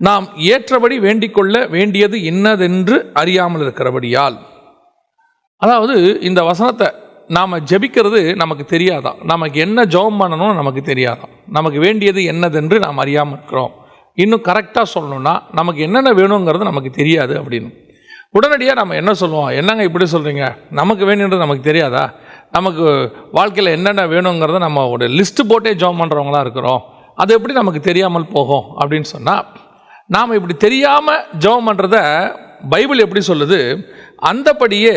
நாம் ஏற்றபடி வேண்டிக் கொள்ள வேண்டியது இன்னதென்று அறியாமல் இருக்கிறபடியால். அதாவது இந்த வசனத்தை நாம் ஜெபிக்கிறது நமக்கு தெரியாதான், நமக்கு என்ன ஜெபம் பண்ணணும்னு நமக்கு தெரியாதான், நமக்கு வேண்டியது என்னதென்று நாம் அறியாமல் இருக்கிறோம். இன்னும் கரெக்டாக சொல்லணும்னா நமக்கு என்னென்ன வேணுங்கிறது நமக்கு தெரியாது அப்படின்னு. உடனடியாக நம்ம என்ன சொல்லுவோம், என்னங்க இப்படி சொல்கிறீங்க, நமக்கு வேணுன்றது நமக்கு தெரியாதா, நமக்கு வாழ்க்கையில் என்னென்ன வேணுங்கிறத நம்ம ஒரு லிஸ்ட்டு போட்டே ஜெபம் பண்ணுறவங்களா இருக்கிறோம், அது எப்படி நமக்கு தெரியாமல் போகும் அப்படின்னு சொன்னால், நாம் இப்படி தெரியாமல் ஜெபம் பண்ணுறத பைபிள் எப்படி சொல்லுது, அந்தபடியே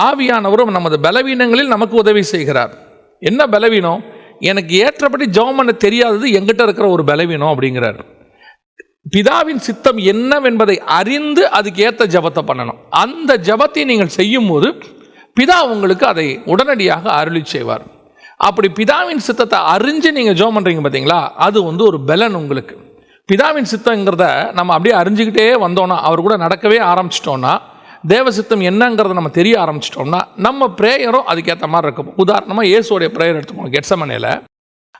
ஆவியானவரும் நமது பலவீனங்களில் நமக்கு உதவி செய்கிறார். என்ன பலவீனம், எனக்கு ஏற்றபடி ஜெபம் பண்ண தெரியாதது எங்கிட்ட இருக்கிற ஒரு பலவீனம் அப்படிங்கிறார். பிதாவின் சித்தம் என்னவென்பதை அறிந்து அதுக்கு ஏற்ற ஜெபத்தை பண்ணணும். அந்த ஜெபத்தை நீங்கள் செய்யும் போது பிதா உங்களுக்கு அதை உடனடியாக அருளி செய்வார். அப்படி பிதாவின் சித்தத்தை அறிஞ்சு நீங்கள் ஜெபம் பண்ணுறீங்க பார்த்தீங்களா, அது ஒரு பலன் உங்களுக்கு. பிதாவின் சித்தங்கிறத நம்ம அப்படியே அறிஞ்சிக்கிட்டே வந்தோன்னா, அவர் கூட நடக்கவே ஆரம்பிச்சிட்டோன்னா, தேவ சித்தம் என்னங்கிறத நம்ம தெரிய ஆரம்பிச்சிட்டோம்னா, நம்ம ப்ரேயரும் அதுக்கேற்ற மாதிரி இருக்கும். உதாரணமாக இயேசுடைய ப்ரேயர் எடுத்துக்கோங்க. கெத்செமனேல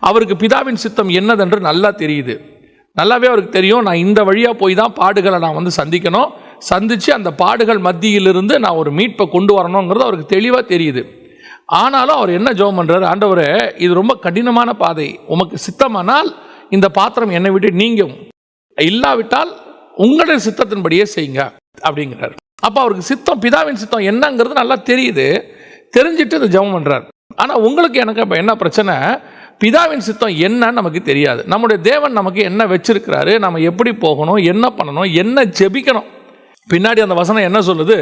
அவருக்கு பிதாவின் சித்தம் என்னதென்று நல்லா தெரியுது, நல்லாவே அவருக்கு தெரியும். நான் இந்த வழியாக போய் தான் பாடுகளை நான் சந்திக்கணும், சந்தித்து அந்த பாடுகள் மத்தியிலிருந்து நான் ஒரு மீட்பை கொண்டு வரணுங்கிறது அவருக்கு தெளிவாக தெரியுது. ஆனாலும் அவர் என்ன ஜெபம் பண்ணுறாரு, ஆண்டவரே இது ரொம்ப கடினமான பாதை, உமக்கு சித்தமானால் இந்த பாத்திரம் என்னை விட்டு நீங்கும், இல்லாவிட்டால் உங்களுடைய சித்தத்தின்படியே செய்யுங்க அப்படிங்கிறார். அப்போ அவருக்கு சித்தம், பிதாவின் சித்தம் என்னங்கிறது நல்லா தெரியுது, தெரிஞ்சுட்டு இந்த ஜெபம் பண்ணுறார். ஆனால் உங்களுக்கு எனக்கு இப்போ என்ன பிரச்சனை, பிதாவின் சித்தம் என்னன்னு நமக்கு தெரியாது. நம்முடைய தேவன் நமக்கு என்ன வச்சிருக்கிறாரு, நம்ம எப்படி போகணும், என்ன பண்ணணும், என்ன ஜெபிக்கணும். பின்னாடி அந்த வசனம் என்ன சொல்லுது,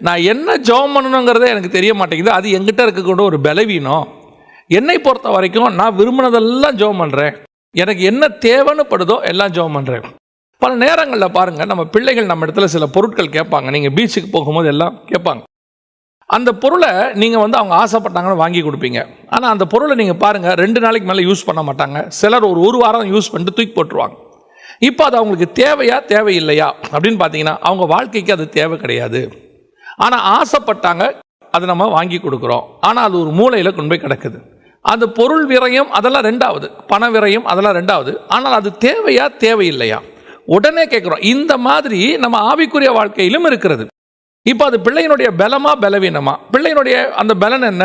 நான் என்ன ஜெபம் பண்ணணுங்கிறதே எனக்கு தெரிய மாட்டேங்குது, அது எங்கிட்ட இருக்கக்கூட ஒரு பலவீனம். என்னை பொறுத்த வரைக்கும் நான் விரும்பினதெல்லாம் ஜெபம் பண்ணுறேன், எனக்கு என்ன தேவைன்னு படுதோ எல்லாம் ஜெபம் பண்ணுறேன். பல நேரங்களில் பாருங்கள், நம்ம பிள்ளைகள் நம்ம இடத்துல சில பொருட்கள் கேட்பாங்க. நீங்கள் பீச்சுக்கு போகும்போது எல்லாம் கேட்பாங்க. அந்த பொருளை நீங்கள் அவங்க ஆசைப்பட்டாங்கன்னு வாங்கி கொடுப்பீங்க. ஆனால் அந்த பொருளை நீங்கள் பாருங்கள், 2 நாளைக்கு மேலே யூஸ் பண்ண மாட்டாங்க. சிலர் ஒரு வாரம் யூஸ் பண்ணிட்டு தூக்கி போட்டுருவாங்க. இப்போ அது அவங்களுக்கு தேவையா தேவையில்லையா அப்படின்னு பார்த்தீங்கன்னா, அவங்க வாழ்க்கைக்கு அது தேவை கிடையாது. ஆனால் ஆசைப்பட்டாங்க, அதை நம்ம வாங்கி கொடுக்குறோம். ஆனால் அது ஒரு மூலையில் கொண்டு போய் கிடக்குது. அந்த பொருள் விரயம் அதெல்லாம் 2வது, பண விரயம் அதெல்லாம் 2வது. ஆனால் அது தேவையா தேவையில்லையா உடனே கேட்குறோம். இந்த மாதிரி நம்ம ஆவிக்குரிய வாழ்க்கையிலும் இருக்கிறது. இப்போ அது பிள்ளையினுடைய பலமா பலவீனமா, பிள்ளையினுடைய அந்த பலன் என்ன,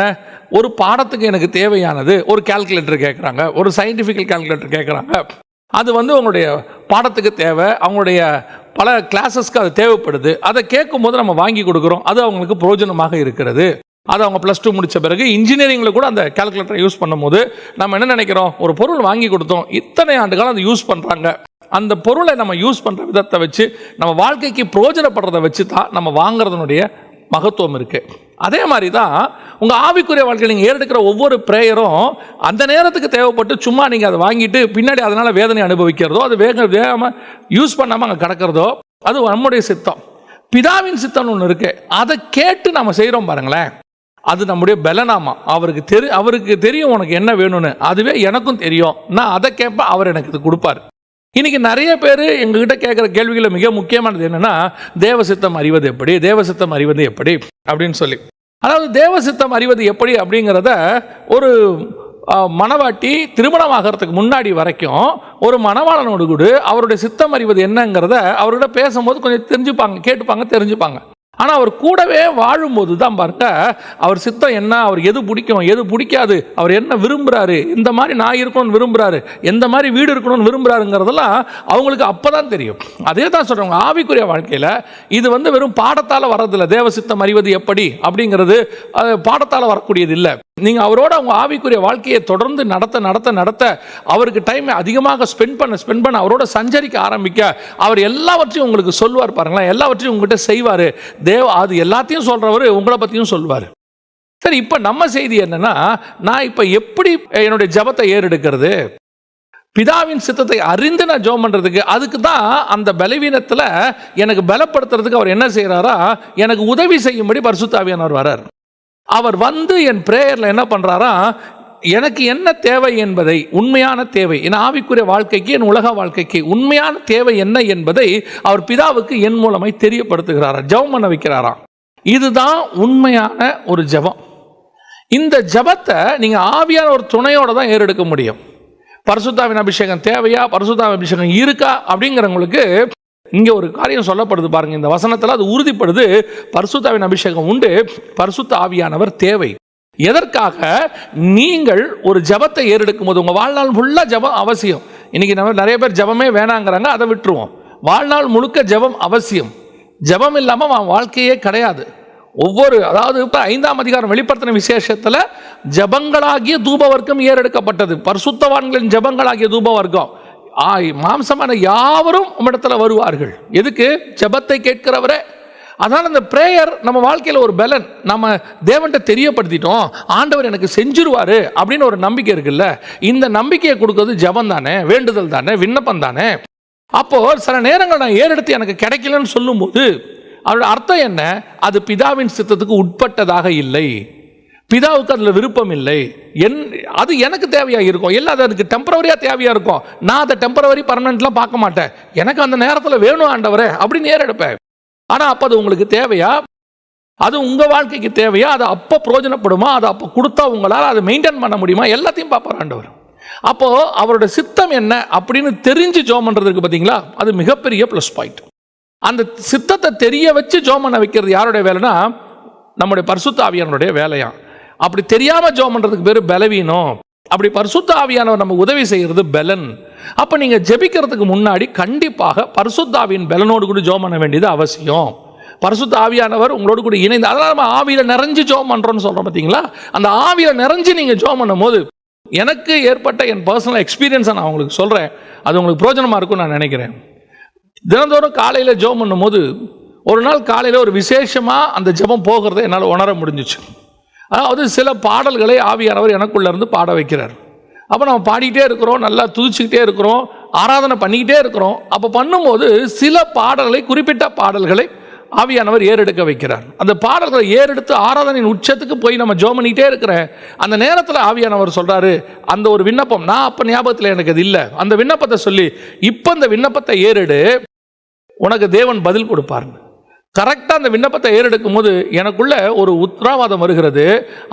ஒரு பாடத்துக்கு எனக்கு தேவையானது ஒரு கால்குலேட்டர் கேட்குறாங்க, ஒரு சயின்டிஃபிக்கல் கால்குலேட்டர் கேட்குறாங்க, அது உங்களுடைய பாடத்துக்கு தேவை, அவங்களுடைய பல கிளாஸஸ்க்கு அது தேவைப்படுது. அதை கேட்கும்போது நம்ம வாங்கி கொடுக்குறோம், அது அவங்களுக்கு பிரயோஜனமாக இருக்கிறது. அது அவங்க +2 முடித்த பிறகு இன்ஜினியரிங்கில் கூட அந்த கால்குலேட்டரை யூஸ் பண்ணும்போது நம்ம என்ன நினைக்கிறோம், ஒரு பொருள் வாங்கி கொடுத்தோம், இத்தனை ஆண்டு காலம் அதை யூஸ் பண்ணுறாங்க, அந்த பொருளை நம்ம யூஸ் பண்ணுற விதத்தை வச்சு நம்ம வாழ்க்கைக்கு பிரயோஜனப்படுறதை வச்சு தான் நம்ம வாங்குறதுனுடைய மகத்துவம் இருக்குது. அதே மாதிரி தான் உங்கள் ஆவிக்குரிய வாழ்க்கையில் நீங்கள் ஏறெடுக்கிற ஒவ்வொரு ப்ரேயரும் அந்த நேரத்துக்கு தேவைப்பட்டு சும்மா நீங்கள் அதை வாங்கிட்டு பின்னாடி அதனால் வேதனை அனுபவிக்கிறதோ, அது வேகமாக யூஸ் பண்ணாமல் அங்கே கிடக்கிறதோ, அது நம்முடைய சித்தம். பிதாவின் சித்தம்னு ஒன்று இருக்குது, அதை கேட்டு நம்ம செய்கிறோம் பாருங்களேன், அது நம்முடைய பலனாமா. அவருக்கு தெரியும் உனக்கு என்ன வேணும்னு, அதுவே எனக்கும் தெரியும், நான் அதை கேட்பேன், அவர் எனக்கு இது கொடுப்பார். இன்றைக்கி நிறைய பேர் எங்ககிட்ட கேட்குற கேள்விகளில் மிக முக்கியமானது என்னென்னா, தேவசித்தம் அறிவது எப்படி, தேவசித்தம் அறிவது எப்படி அப்படின்னு சொல்லி. அதாவது தேவசித்தம் அறிவது எப்படி அப்படிங்கிறத ஒரு மணவாட்டி திருமணமாகறதுக்கு முன்னாடி வரைக்கும் ஒரு மணவாளனோடு கூட அவருடைய சித்தம் அறிவது என்னங்கிறத அவர்கிட்ட பேசும்போது கொஞ்சம் தெரிஞ்சுப்பாங்க, கேட்டுப்பாங்க, தெரிஞ்சுப்பாங்க. ஆனால் அவர் கூடவே வாழும்போது தான் பாருங்க, அவர் சித்தம் என்ன, அவர் எது பிடிக்கும் எது பிடிக்காது, அவர் என்ன விரும்புகிறாரு, இந்த மாதிரி நான் இருக்கணும்னு விரும்புகிறாரு, எந்த மாதிரி வீடு இருக்கணும்னு விரும்புகிறாருங்கிறதெல்லாம் அவங்களுக்கு அப்போ தான் தெரியும். அதே தான் சொல்கிறவங்க ஆவிக்குரிய வாழ்க்கையில் இது வெறும் பாடத்தால் வர்றதில்லை. தேவ சித்தம் அறிவது எப்படி அப்படிங்கிறது பாடத்தால் வரக்கூடியது இல்லை. நீங்கள் அவரோட அவங்க ஆவிக்குரிய வாழ்க்கையை தொடர்ந்து நடத்த அவருக்கு டைம் அதிகமாக ஸ்பெண்ட் பண்ண அவரோட சஞ்சரிக்க ஆரம்பிக்க அவர் எல்லாவற்றையும் உங்களுக்கு சொல்லுவார் பாருங்களேன், எல்லாவற்றையும் உங்கள்கிட்ட செய்வார். அது எல்லாத்தையும் சொல்கிறவர் உங்களை பற்றியும் சொல்லுவார். சரி, இப்போ நம்ம செய்தி என்னன்னா, நான் இப்போ எப்படி என்னுடைய ஜெபத்தை ஏறெடுக்கிறது, பிதாவின் சித்தத்தை அறிந்து நான் ஜெபம் பண்ணுறதுக்கு, அதுக்கு தான் அந்த பலவீனத்தில் எனக்கு பலப்படுத்துறதுக்கு அவர் என்ன செய்கிறாரா, எனக்கு உதவி செய்யும்படி பரிசுத்த ஆவியானவர் வரார். அவர் என் பிரேயரில் என்ன பண்ணுறாரா, எனக்கு என்ன தேவை என்பதை, உண்மையான தேவை, என் ஆவிக்குரிய வாழ்க்கைக்கு, என் உலக வாழ்க்கைக்கு உண்மையான தேவை என்ன என்பதை அவர் பிதாவுக்கு என் மூலமாய் தெரியப்படுத்துகிறாரா, ஜெபம் பண்ண வைக்கிறாராம். இதுதான் உண்மையான ஒரு ஜெபம். இந்த ஜெபத்தை நீங்கள் ஆவியான ஒரு துணையோடு தான் ஏறெடுக்க முடியும். பரிசுத்தாவின் அபிஷேகம் தேவையா, பரிசுத்தாவின் அபிஷேகம் இருக்கா அப்படிங்கிறவங்களுக்கு இங்கே ஒரு காரியம் சொல்லப்படுது பாருங்க. இந்த வசனத்தில் அது உறுதிப்படுது. பரிசுத்தாவின் அபிஷேகம் உண்டு, பரிசுத்த ஆவியானவர் தேவை. எதற்காக? நீங்கள் ஒரு ஜபத்தை ஏறெடுக்கும் போது, உங்கள் வாழ்நாள் ஃபுல்லாக ஜபம் அவசியம். இன்னைக்கு நம்ம நிறைய பேர் ஜபமே வேணாங்கிறாங்க, அதை விட்டுருவோம். வாழ்நாள் முழுக்க ஜபம் அவசியம். ஜபம் இல்லாமல் வாழ்க்கையே கிடையாது. அதாவது இப்போ 5ஆம் அதிகாரம் வெளிப்படுத்தின விசேஷத்தில் ஜபங்களாகிய தூப வர்க்கம் ஏறெடுக்கப்பட்டது. பரிசுத்தவான்களின் ஜபங்களாகிய தூப வர்க்கம். மாம்சமான யாவரும் உம்மிடத்தில் வருவார்கள். எதுக்கு? ஜபத்தை கேட்கிறவரே. அதனால் அந்த பிரேயர் நம்ம வாழ்க்கையில் ஒரு பலன். நம்ம தேவன்கிட்ட தெரியப்படுத்திட்டோம், ஆண்டவர் எனக்கு செஞ்சிருவார் அப்படின்னு ஒரு நம்பிக்கை இருக்குல்ல. இந்த நம்பிக்கையை கொடுக்கறது ஜபம் தானே, வேண்டுதல் தானே, விண்ணப்பம் தானே. அப்போது சில நேரங்கள் நான் ஏறெடுத்து எனக்கு கிடைக்கலன்னு சொல்லும்போது அதோட அர்த்தம் என்ன? அது பிதாவின் சித்தத்துக்கு உட்பட்டதாக இல்லை, பிதாவுக்கு அதில் விருப்பம் இல்லை. அது எனக்கு தேவையாக இருக்கும், இல்லை அது எனக்கு டெம்பரவரியாக தேவையாக இருக்கும். நான் அதை டெம்பரவரி பர்மனெண்ட்லாம் பார்க்க மாட்டேன். எனக்கு அந்த நேரத்தில் வேணும் ஆண்டவரே அப்படின்னு ஏறெடுப்பேன். ஆனால் அப்போ அது உங்களுக்கு தேவையா? அது உங்கள் வாழ்க்கைக்கு தேவையா? அது அப்போ பிரயோஜனப்படுமா? அது அப்போ கொடுத்தா உங்களால் அதை மெயின்டைன் பண்ண முடியுமா? எல்லாத்தையும் பார்ப்பார் ஆண்டவர். அப்போது அவரோட சித்தம் என்ன அப்படின்னு தெரிஞ்சு ஜெபம் பண்ணுறதுக்கு பார்த்தீங்களா, அது மிகப்பெரிய ப்ளஸ் பாயிண்ட். அந்த சித்தத்தை தெரிய வச்சு ஜெபம் பண்ண வைக்கிறது யாருடைய வேலைனா, நம்முடைய பரிசுத்த ஆவியானவருடைய வேலையா. அப்படி தெரியாமல் ஜெபம் பண்ணுறதுக்கு பேர் பலவீனம். அப்படி பரிசுத்த ஆவியானவர் நம்ம உதவி செய்கிறது பலன். அப்போ நீங்கள் ஜெபிக்கிறதுக்கு முன்னாடி கண்டிப்பாக பரிசுத்த ஆவியின் பலனோடு கூட ஜெபம் பண்ண வேண்டியது அவசியம். பரிசுத்த ஆவியானவர் உங்களோடு கூட இணைந்து, அதனால் நம்ம ஆவியில் நிறைஞ்சு ஜெபம் பண்ணுறோன்னு சொல்கிறோம் பார்த்தீங்களா. அந்த ஆவியில் நிறைஞ்சு நீங்கள் ஜெபம் பண்ணும் போது, எனக்கு ஏற்பட்ட என் பர்சனல் எக்ஸ்பீரியன்ஸை நான் உங்களுக்கு சொல்கிறேன், அது உங்களுக்கு பிரோஜனமாக இருக்கும்னு நான் நினைக்கிறேன். தினந்தோறும் காலையில் ஜெபம் பண்ணும்போது ஒரு நாள் காலையில் ஒரு விசேஷமாக அந்த ஜெபம் போகிறத என்னால் உணர முடிஞ்சிச்சு. அதாவது சில பாடல்களை ஆவியானவர் எனக்குள்ளே இருந்து பாட வைக்கிறார். அப்போ நம்ம பாடிக்கிட்டே இருக்கிறோம், நல்லா துதிச்சுக்கிட்டே இருக்கிறோம், ஆராதனை பண்ணிக்கிட்டே இருக்கிறோம். அப்போ பண்ணும்போது சில பாடல்களை, குறிப்பிட்ட பாடல்களை ஆவியானவர் ஏறெடுக்க வைக்கிறார். அந்த பாடல்களை ஏறெடுத்து ஆராதனையின் உச்சத்துக்கு போய் நம்ம ஜெபம் பண்ணிக்கிட்டே இருக்கிறேன். அந்த நேரத்தில் ஆவியானவர் சொல்கிறாரு, அந்த ஒரு விண்ணப்பம், நான் அப்போ ஞாபகத்தில் எனக்கு அது இல்லை, அந்த விண்ணப்பத்தை சொல்லி, இப்போ அந்த விண்ணப்பத்தை ஏறெடு, உனக்கு தேவன் பதில் கொடுப்பாருங்க. கரெக்டாக அந்த விண்ணப்பத்தை ஏறெடுக்கும் போது எனக்குள்ள ஒரு உத்தரவாதம் வருகிறது,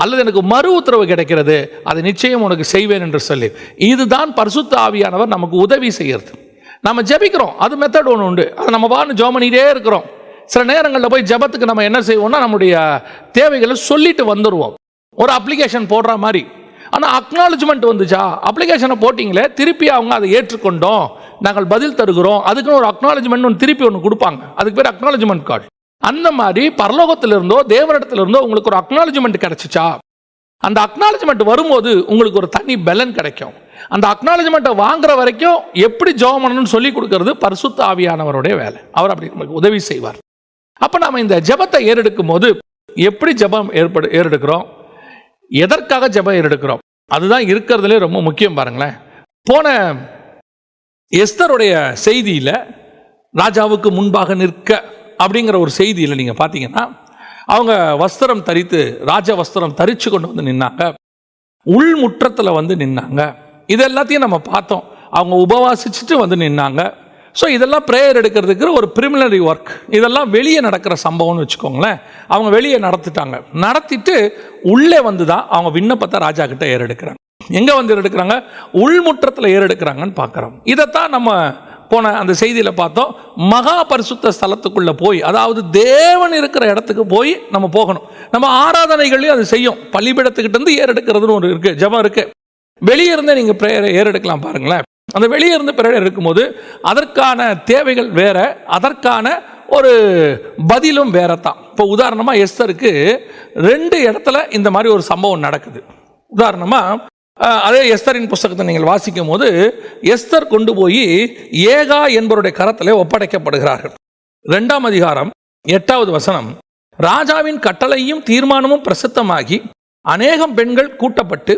அல்லது எனக்கு மறு உத்தரவு கிடைக்கிறது, அதை நிச்சயம் உனக்கு செய்வேன் என்று சொல்லி. இதுதான் பரிசுத்த ஆவியானவர் நமக்கு உதவி செய்கிறது. நம்ம ஜெபிக்கிறோம், அது மெத்தட் ஒன்று உண்டு, அதை நம்ம பாட்டு ஜெபம் பண்ணிகிட்டே இருக்கிறோம். சில நேரங்களில் போய் ஜெபத்துக்கு நம்ம என்ன செய்வோம்னா, நம்முடைய தேவைகளை சொல்லிட்டு வந்துடுவோம், ஒரு அப்ளிகேஷன் போடுற மாதிரி. ஆனால் அக்னாலஜ்மெண்ட் வந்துச்சா, அப்ளிகேஷனை போட்டிங்களே, திருப்பி அவங்க அதை ஏற்றுக்கொண்டோம், நாங்கள் பதில் தருகிறோம், அதுக்குன்னு ஒரு அக்னாலஜ்மெண்ட் ஒன்று திருப்பி ஒன்று கொடுப்பாங்க, அதுக்கு பேர் அக்னாலஜ்மெண்ட் கார்டு. அந்த மாதிரி பரலோகத்திலிருந்தோ தேவனிடத்திலிருந்தோ உங்களுக்கு ஒரு அக்னாலஜ்மெண்ட் கிடைச்சிச்சா, அந்த அக்னாலஜ்மெண்ட் வரும்போது உங்களுக்கு ஒரு தனி பலன் கிடைக்கும். அந்த அக்னாலஜ்மெண்ட்டை வாங்குற வரைக்கும் எப்படி ஜெபம் பண்ணணும்னு சொல்லி கொடுக்கறது பரிசுத்த ஆவியானவருடைய வேலை. அவர் அப்படி நமக்கு உதவி செய்வார். அப்போ நாம் இந்த ஜெபத்தை ஏறெடுக்கும் போது எப்படி ஜெபம் ஏறெடுக்கிறோம், எதற்காக ஜெபம் ஏறெடுக்கிறோம், அதுதான் இருக்கிறதுலே ரொம்ப முக்கியம். பாருங்களேன், போன எஸ்தருடைய செய்தியில் ராஜாவுக்கு முன்பாக நிற்க அப்படிங்கிற ஒரு செய்தியில் நீங்கள் பார்த்தீங்கன்னா, அவங்க வஸ்திரம் தரித்து, ராஜ வஸ்திரம் தரித்து கொண்டு வந்து நின்னாங்க, உள்முற்றத்தில் வந்து நின்னாங்க. இது எல்லாத்தையும் நம்ம பார்த்தோம். அவங்க உபவாசிச்சுட்டு வந்து நின்னாங்க. ஸோ இதெல்லாம் ப்ரேயர் எடுக்கிறதுக்கு ஒரு ப்ரிமினரி ஒர்க். இதெல்லாம் வெளியே நடக்கிற சம்பவம்னு வச்சுக்கோங்களேன். அவங்க வெளியே நடத்திட்டு உள்ளே வந்து தான் அவங்க விண்ணப்பத்தை ராஜா கிட்ட ஏறெடுக்கிறாங்க. எங்கே வந்து ஏறெடுக்கிறாங்க? உள்முற்றத்தில் ஏறெடுக்கிறாங்கன்னு பார்க்குறோம். இதைத்தான் நம்ம போன அந்த செய்தியில் பார்த்தோம். மகா பரிசுத்த ஸ்தலத்துக்குள்ளே போய், அதாவது தேவன் இருக்கிற இடத்துக்கு போய் நம்ம போகணும். நம்ம ஆராதனைகளையும் அது செய்யும். பள்ளிபீடத்துக்கிட்டேருந்து ஏறெடுக்கிறதுன்னு ஒரு இருக்குது, ஜெபம் இருக்குது. வெளியே இருந்தே நீங்கள் ப்ரேயரை ஏறெடுக்கலாம். பாருங்களேன், அந்த வெளியே இருந்து ப்ரேயர் எடுக்கும்போது அதற்கான தேவைகள் வேற, அதற்கான ஒரு பதிலும் வேற தான். இப்போ உதாரணமாக எஸ்தருக்கு 2 இடத்துல இந்த மாதிரி ஒரு சம்பவம் நடக்குது. உதாரணமாக அதே எஸ்தரின் புஸ்தகத்தை நீங்கள் வாசிக்கும் போது, எஸ்தர் கொண்டு போய் ஏகா என்பவருடைய கரத்திலே ஒப்படைக்கப்படுகிறார்கள். 2ஆம் அதிகாரம் 8வது வசனம், ராஜாவின் கட்டளையும் தீர்மானமும் பிரசித்தமாகி அநேகம் பெண்கள் கூட்டப்பட்டு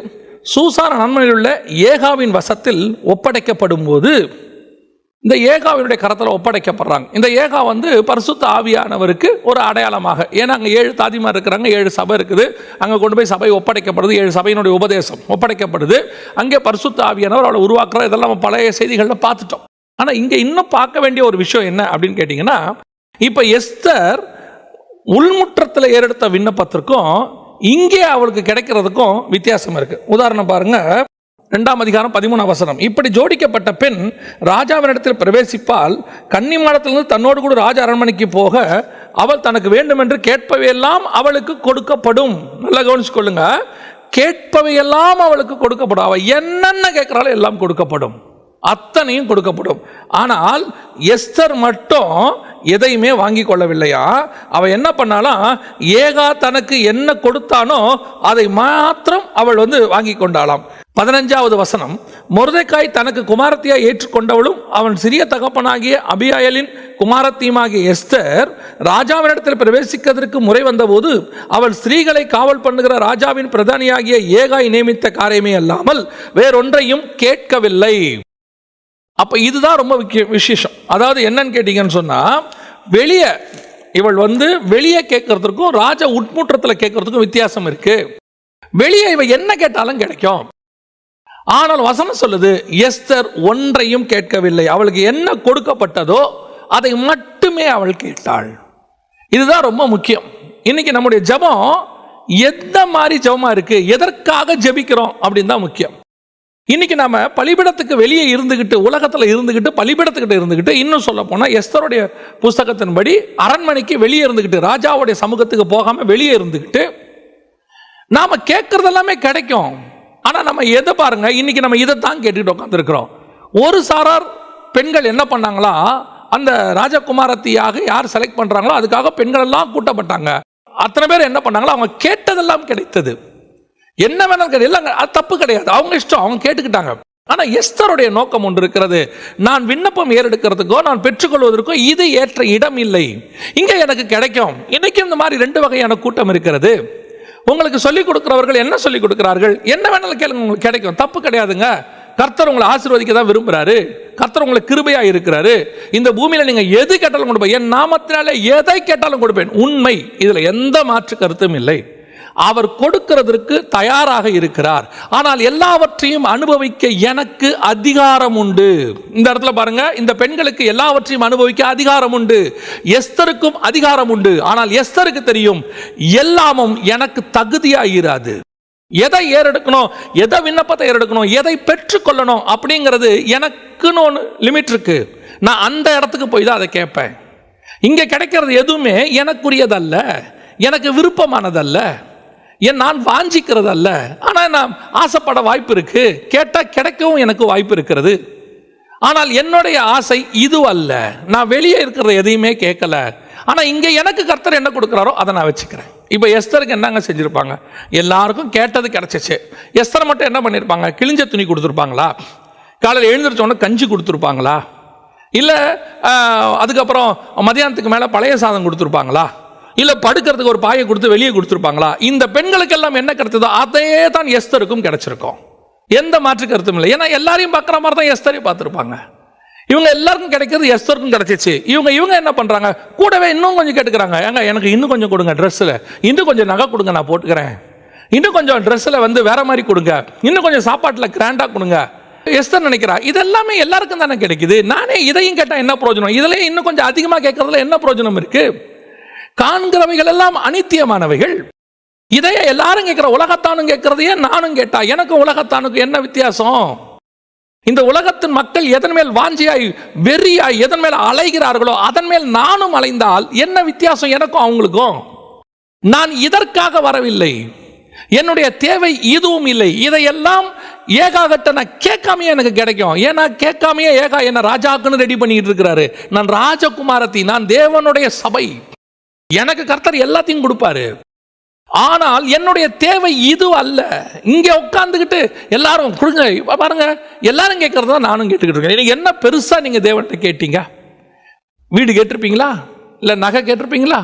சூசான் அரண்மனையில் உள்ள ஏகாவின் வசத்தில் ஒப்படைக்கப்படும் போது, இந்த ஏகாவினுடைய கரத்தில் ஒப்படைக்கப்படுறாங்க. இந்த ஏகா வந்து பரிசுத்த ஆவியானவருக்கு ஒரு அடையாளமாக, ஏன்னா அங்கே 7 தாதிமார் இருக்கிறாங்க, 7 சபை இருக்குது, அங்கே கொண்டு போய் சபை ஒப்படைக்கப்படுது, 7 சபையினுடைய உபதேசம் ஒப்படைக்கப்படுது, அங்கே பரிசுத்த ஆவியானவர் அவளை உருவாக்குற, இதெல்லாம் நம்ம பழைய செய்திகளில் பார்த்துட்டோம். ஆனால் இங்கே இன்னும் பார்க்க வேண்டிய ஒரு விஷயம் என்ன அப்படின்னு கேட்டிங்கன்னா, இப்போ எஸ்தர் உள்முற்றத்தில் ஏறெடுத்த விண்ணப்பத்திற்கும் இங்கே அவளுக்கு கிடைக்கிறதுக்கும் வித்தியாசம் இருக்குது. உதாரணம் பாருங்க, 2ஆம் அதிகாரம் 13ஆம் வசனம். இப்படி ஜோடிக்கப்பட்ட பெண் ராஜாவினிடத்தில் பிரவேசிப்பால், கன்னிமாடத்திலிருந்து தன்னோடு கூட ராஜ அரண்மனைக்கு போக அவள் தனக்கு வேண்டும் என்று கேட்பவையெல்லாம் அவளுக்கு கொடுக்கப்படும். நல்லா கவனிச்சு கொள்ளுங்க, கேட்பவையெல்லாம் அவளுக்கு கொடுக்கப்படும். அவள் என்னென்ன கேட்கிறாளோ எல்லாம் கொடுக்கப்படும், அத்தனையும் கொடுக்கப்படும். ஆனால் எஸ்தர் மட்டும் எதையுமே வாங்கி கொள்ளவில்லையா. அவ என்ன பண்ணாலும் ஏகா தனக்கு என்ன கொடுத்தானோ அதை மாத்திரம் அவள் வாங்கி கொண்டாளாம். 15வது வசனம். மொர்தெக்காய் தனக்கு குமாரத்தியா ஏற்றுக்கொண்டவளும் அவன் சிறிய தகப்பனாகிய அபியாயலின் குமாரத்தியுமாகிய எஸ்தர் ராஜாவினிடத்தில் பிரவேசிக்கிறதற்கு முறை வந்தபோது அவள் ஸ்திரீகளை காவல் பண்ணுகிற ராஜாவின் பிரதானியாகிய ஏகாய் நியமித்த காரியமே அல்லாமல் வேறொன்றையும் கேட்கவில்லை. அப்ப இதுதான் ரொம்ப விசேஷம். அதாவது என்னன்னு கேட்டீங்கன்னு சொன்னா, வெளியே இவள் வெளியே கேட்கறதுக்கும் ராஜ உட்முற்றத்தில் கேட்கறதுக்கும் வித்தியாசம் இருக்கு. வெளியே இவ என்ன கேட்டாலும் கிடைக்கும். ஆனால் வசனம் சொல்லுது, எஸ்தர் ஒன்றையும் கேட்கவில்லை. அவளுக்கு என்ன கொடுக்கப்பட்டதோ அதை மட்டுமே அவள் கேட்டாள். இதுதான் ரொம்ப முக்கியம். இன்னைக்கு நம்முடைய ஜெபம் எந்த மாதிரி ஜெபமா இருக்கு, எதற்காக ஜெபிக்கிறோம் அப்படின்னு தான் முக்கியம். இன்னைக்கு நாம பலிபீடத்துக்கு வெளியே இருந்துகிட்டு, உலகத்தில் இருந்துகிட்டு, பலிபீடத்துக்கிட்ட இருந்துகிட்டு, இன்னும் சொல்ல போனா எஸ்தருடைய புஸ்தகத்தின்படி அரண்மனைக்கு வெளியே இருந்துகிட்டு, ராஜாவுடைய சமூகத்துக்கு போகாம வெளியே இருந்துகிட்டு நாம கேட்கறது எல்லாமே கிடைக்கும். ஆனா நம்ம எதை பாருங்க, இன்னைக்கு நம்ம இதைத்தான் கேட்டுக்கிட்டு உட்காந்துருக்கிறோம். ஒரு சாரார் பெண்கள் என்ன பண்ணாங்களா, அந்த ராஜகுமாரத்தியாக யார் செலக்ட் பண்றாங்களோ அதுக்காக பெண்கள் எல்லாம் கூட்டப்பட்டாங்க. அத்தனை பேர் என்ன பண்ணாங்களோ அவங்க கேட்டதெல்லாம் கிடைத்தது. என்ன வேணாலும் இல்லைங்க, அது தப்பு கிடையாது, அவங்க இஷ்டம், அவங்க கேட்டுக்கிட்டாங்க. ஆனா எஸ்தருடைய நோக்கம் ஒன்று இருக்கிறது. நான் விண்ணப்பம் ஏறெடுக்கிறதுக்கோ நான் பெற்றுக்கொள்வதற்கோ இது ஏற்ற இடம் இல்லை, இங்க எனக்கு கிடைக்கும். இன்னைக்கு இந்த மாதிரி 2 வகையான கூட்டம் இருக்கிறது. உங்களுக்கு சொல்லிக் கொடுக்கிறவர்கள் என்ன சொல்லிக் கொடுக்கிறார்கள், என்ன வேணாலும் கேளுங்க, உங்களுக்கு கிடைக்கும், தப்பு கிடையாதுங்க. கர்த்தர் உங்களை ஆசீர்வதிக்க தான் விரும்புறாரு, கர்த்தர் உங்களுக்கு கிருபையா இருக்கிறாரு. இந்த பூமியில நீங்க எது கேட்டாலும் கொடுப்பேன், என் நாமத்தினால எதை கேட்டாலும் கொடுப்பேன். உண்மை, இதுல எந்த மாற்று கருத்தும் இல்லை. அவர் கொடுக்கிறதற்கு தயாராக இருக்கிறார். ஆனால் எல்லாவற்றையும் அனுபவிக்க எனக்கு அதிகாரம் உண்டு. இந்த இடத்துல பாருங்க, இந்த பெண்களுக்கு எல்லாவற்றையும் அனுபவிக்க அதிகாரம் உண்டு, எஸ்தருக்கும் அதிகாரம் உண்டு. ஆனால் எஸ்தருக்கு தெரியும், எல்லாமும் எனக்கு தகுதியாயிராது. எதை ஏறெடுக்கணும், எதை விண்ணப்பத்தை ஏறெடுக்கணும், எதை பெற்றுக்கொள்ளணும் அப்படிங்கிறது எனக்குன்னு ஒன்று லிமிட் இருக்கு. நான் அந்த இடத்துக்கு போய் தான் அதை கேட்பேன். இங்க கிடைக்கிறது எதுவுமே எனக்குரியதல்ல, எனக்கு விருப்பமானதல்ல, நான் வாஞ்சிக்கிறது அல்ல. ஆனால் நான் ஆசைப்பட வாய்ப்பு இருக்கு, கேட்டால் கிடைக்கவும் எனக்கு வாய்ப்பு இருக்கிறது. ஆனால் என்னுடைய ஆசை இது அல்ல. நான் வெளியே இருக்கிறத எதையுமே கேட்கல. ஆனால் இங்கே எனக்கு கர்த்தர் என்ன கொடுக்குறாரோ அதை நான் வச்சுக்கிறேன். இப்போ எஸ்தருக்கு என்னங்க செஞ்சுருப்பாங்க, எல்லாருக்கும் கேட்டது கிடைச்சிச்சு. எஸ்தர் மட்டும் என்ன பண்ணியிருப்பாங்க, கிழிஞ்ச துணி கொடுத்துருப்பாங்களா, காலையில் எழுந்திரிச்சோன்னே கஞ்சி கொடுத்துருப்பாங்களா, இல்லை அதுக்கப்புறம் மதியானத்துக்கு மேலே பழைய சாதம் கொடுத்துருப்பாங்களா, இல்லை படுக்கிறதுக்கு ஒரு பாயை கொடுத்து வெளியே கொடுத்துருப்பாங்களா? இந்த பெண்களுக்கு எல்லாம் என்ன கிடைத்ததோ அதே தான் எஸ்தருக்கும் கிடைச்சிருக்கும். எந்த மாற்று கருத்தும் இல்லை. ஏன்னா எல்லாரையும் பார்க்குற மாதிரி தான் எஸ்தரையும் பார்த்துருப்பாங்க. இவங்க எல்லாருக்கும் கிடைக்கிறது எஸ்தருக்கும் கிடைச்சிச்சு. இவங்க என்ன பண்ணுறாங்க, கூடவே இன்னும் கொஞ்சம் கேட்டுக்கிறாங்க, ஏங்க எனக்கு இன்னும் கொஞ்சம் கொடுங்க, ட்ரெஸ்ஸில் இன்னும் கொஞ்சம் நகை கொடுங்க, நான் போட்டுக்கிறேன், இன்னும் கொஞ்சம் ட்ரெஸ்ஸில் வேற மாதிரி கொடுங்க, இன்னும் கொஞ்சம் சாப்பாட்டில் கிராண்டாக கொடுங்க. எஸ்தர் நினைக்கிறா, இதெல்லாமே எல்லாருக்கும் தானே கிடைக்குது, நானே இதையும் கேட்டால் என்ன பிரயோஜனம், இதுலேயே இன்னும் கொஞ்சம் அதிகமாக கேட்கறதுல என்ன பிரயோஜனம் இருக்கு? காண்கிறவைகள் எல்லாம் அனித்தியமானவைகள். இதையே எல்லாரும் கேட்கிற, உலகத்தானும் கேட்கறதையே நானும் கேட்டா எனக்கும் உலகத்தானுக்கு என்ன வித்தியாசம்? இந்த உலகத்தின் மக்கள் எதன் மேல் வாஞ்சியாய் வெறியாய் எதன் மேல் அலைகிறார்களோ அதன் மேல் நானும் அலைந்தால் என்ன வித்தியாசம் எனக்கும் அவங்களுக்கும்? நான் இதற்காக வரவில்லை, என்னுடைய தேவை இதுவும் இல்லை. இதையெல்லாம் ஏகாகட்ட நான் கேட்காமையே எனக்கு கிடைக்கும். ஏன்னா கேட்காமையே ஏகா என்ன ராஜாக்குன்னு ரெடி பண்ணிட்டு இருக்கிறாரு. நான் ராஜகுமாரத்தி, நான் தேவனுடைய சபை, எனக்கு கர்த்தர் எல்லாத்தையும் கொடுப்பாரு. ஆனால் என்னுடைய தேவை இது அல்ல. இங்க உட்கார்ந்துகிட்டு எல்லாரும் கொடுங்க பாருங்க, எல்லாரும் கேட்கறதா நானும் கேட்டுக்கிட்டு இருக்கேன். நீங்க என்ன பெருசா நீங்க தேவன்கிட்ட கேட்டீங்க? வீடு கேட்டிருப்பீங்களா, இல்ல நகை கேட்டிருப்பீங்களா,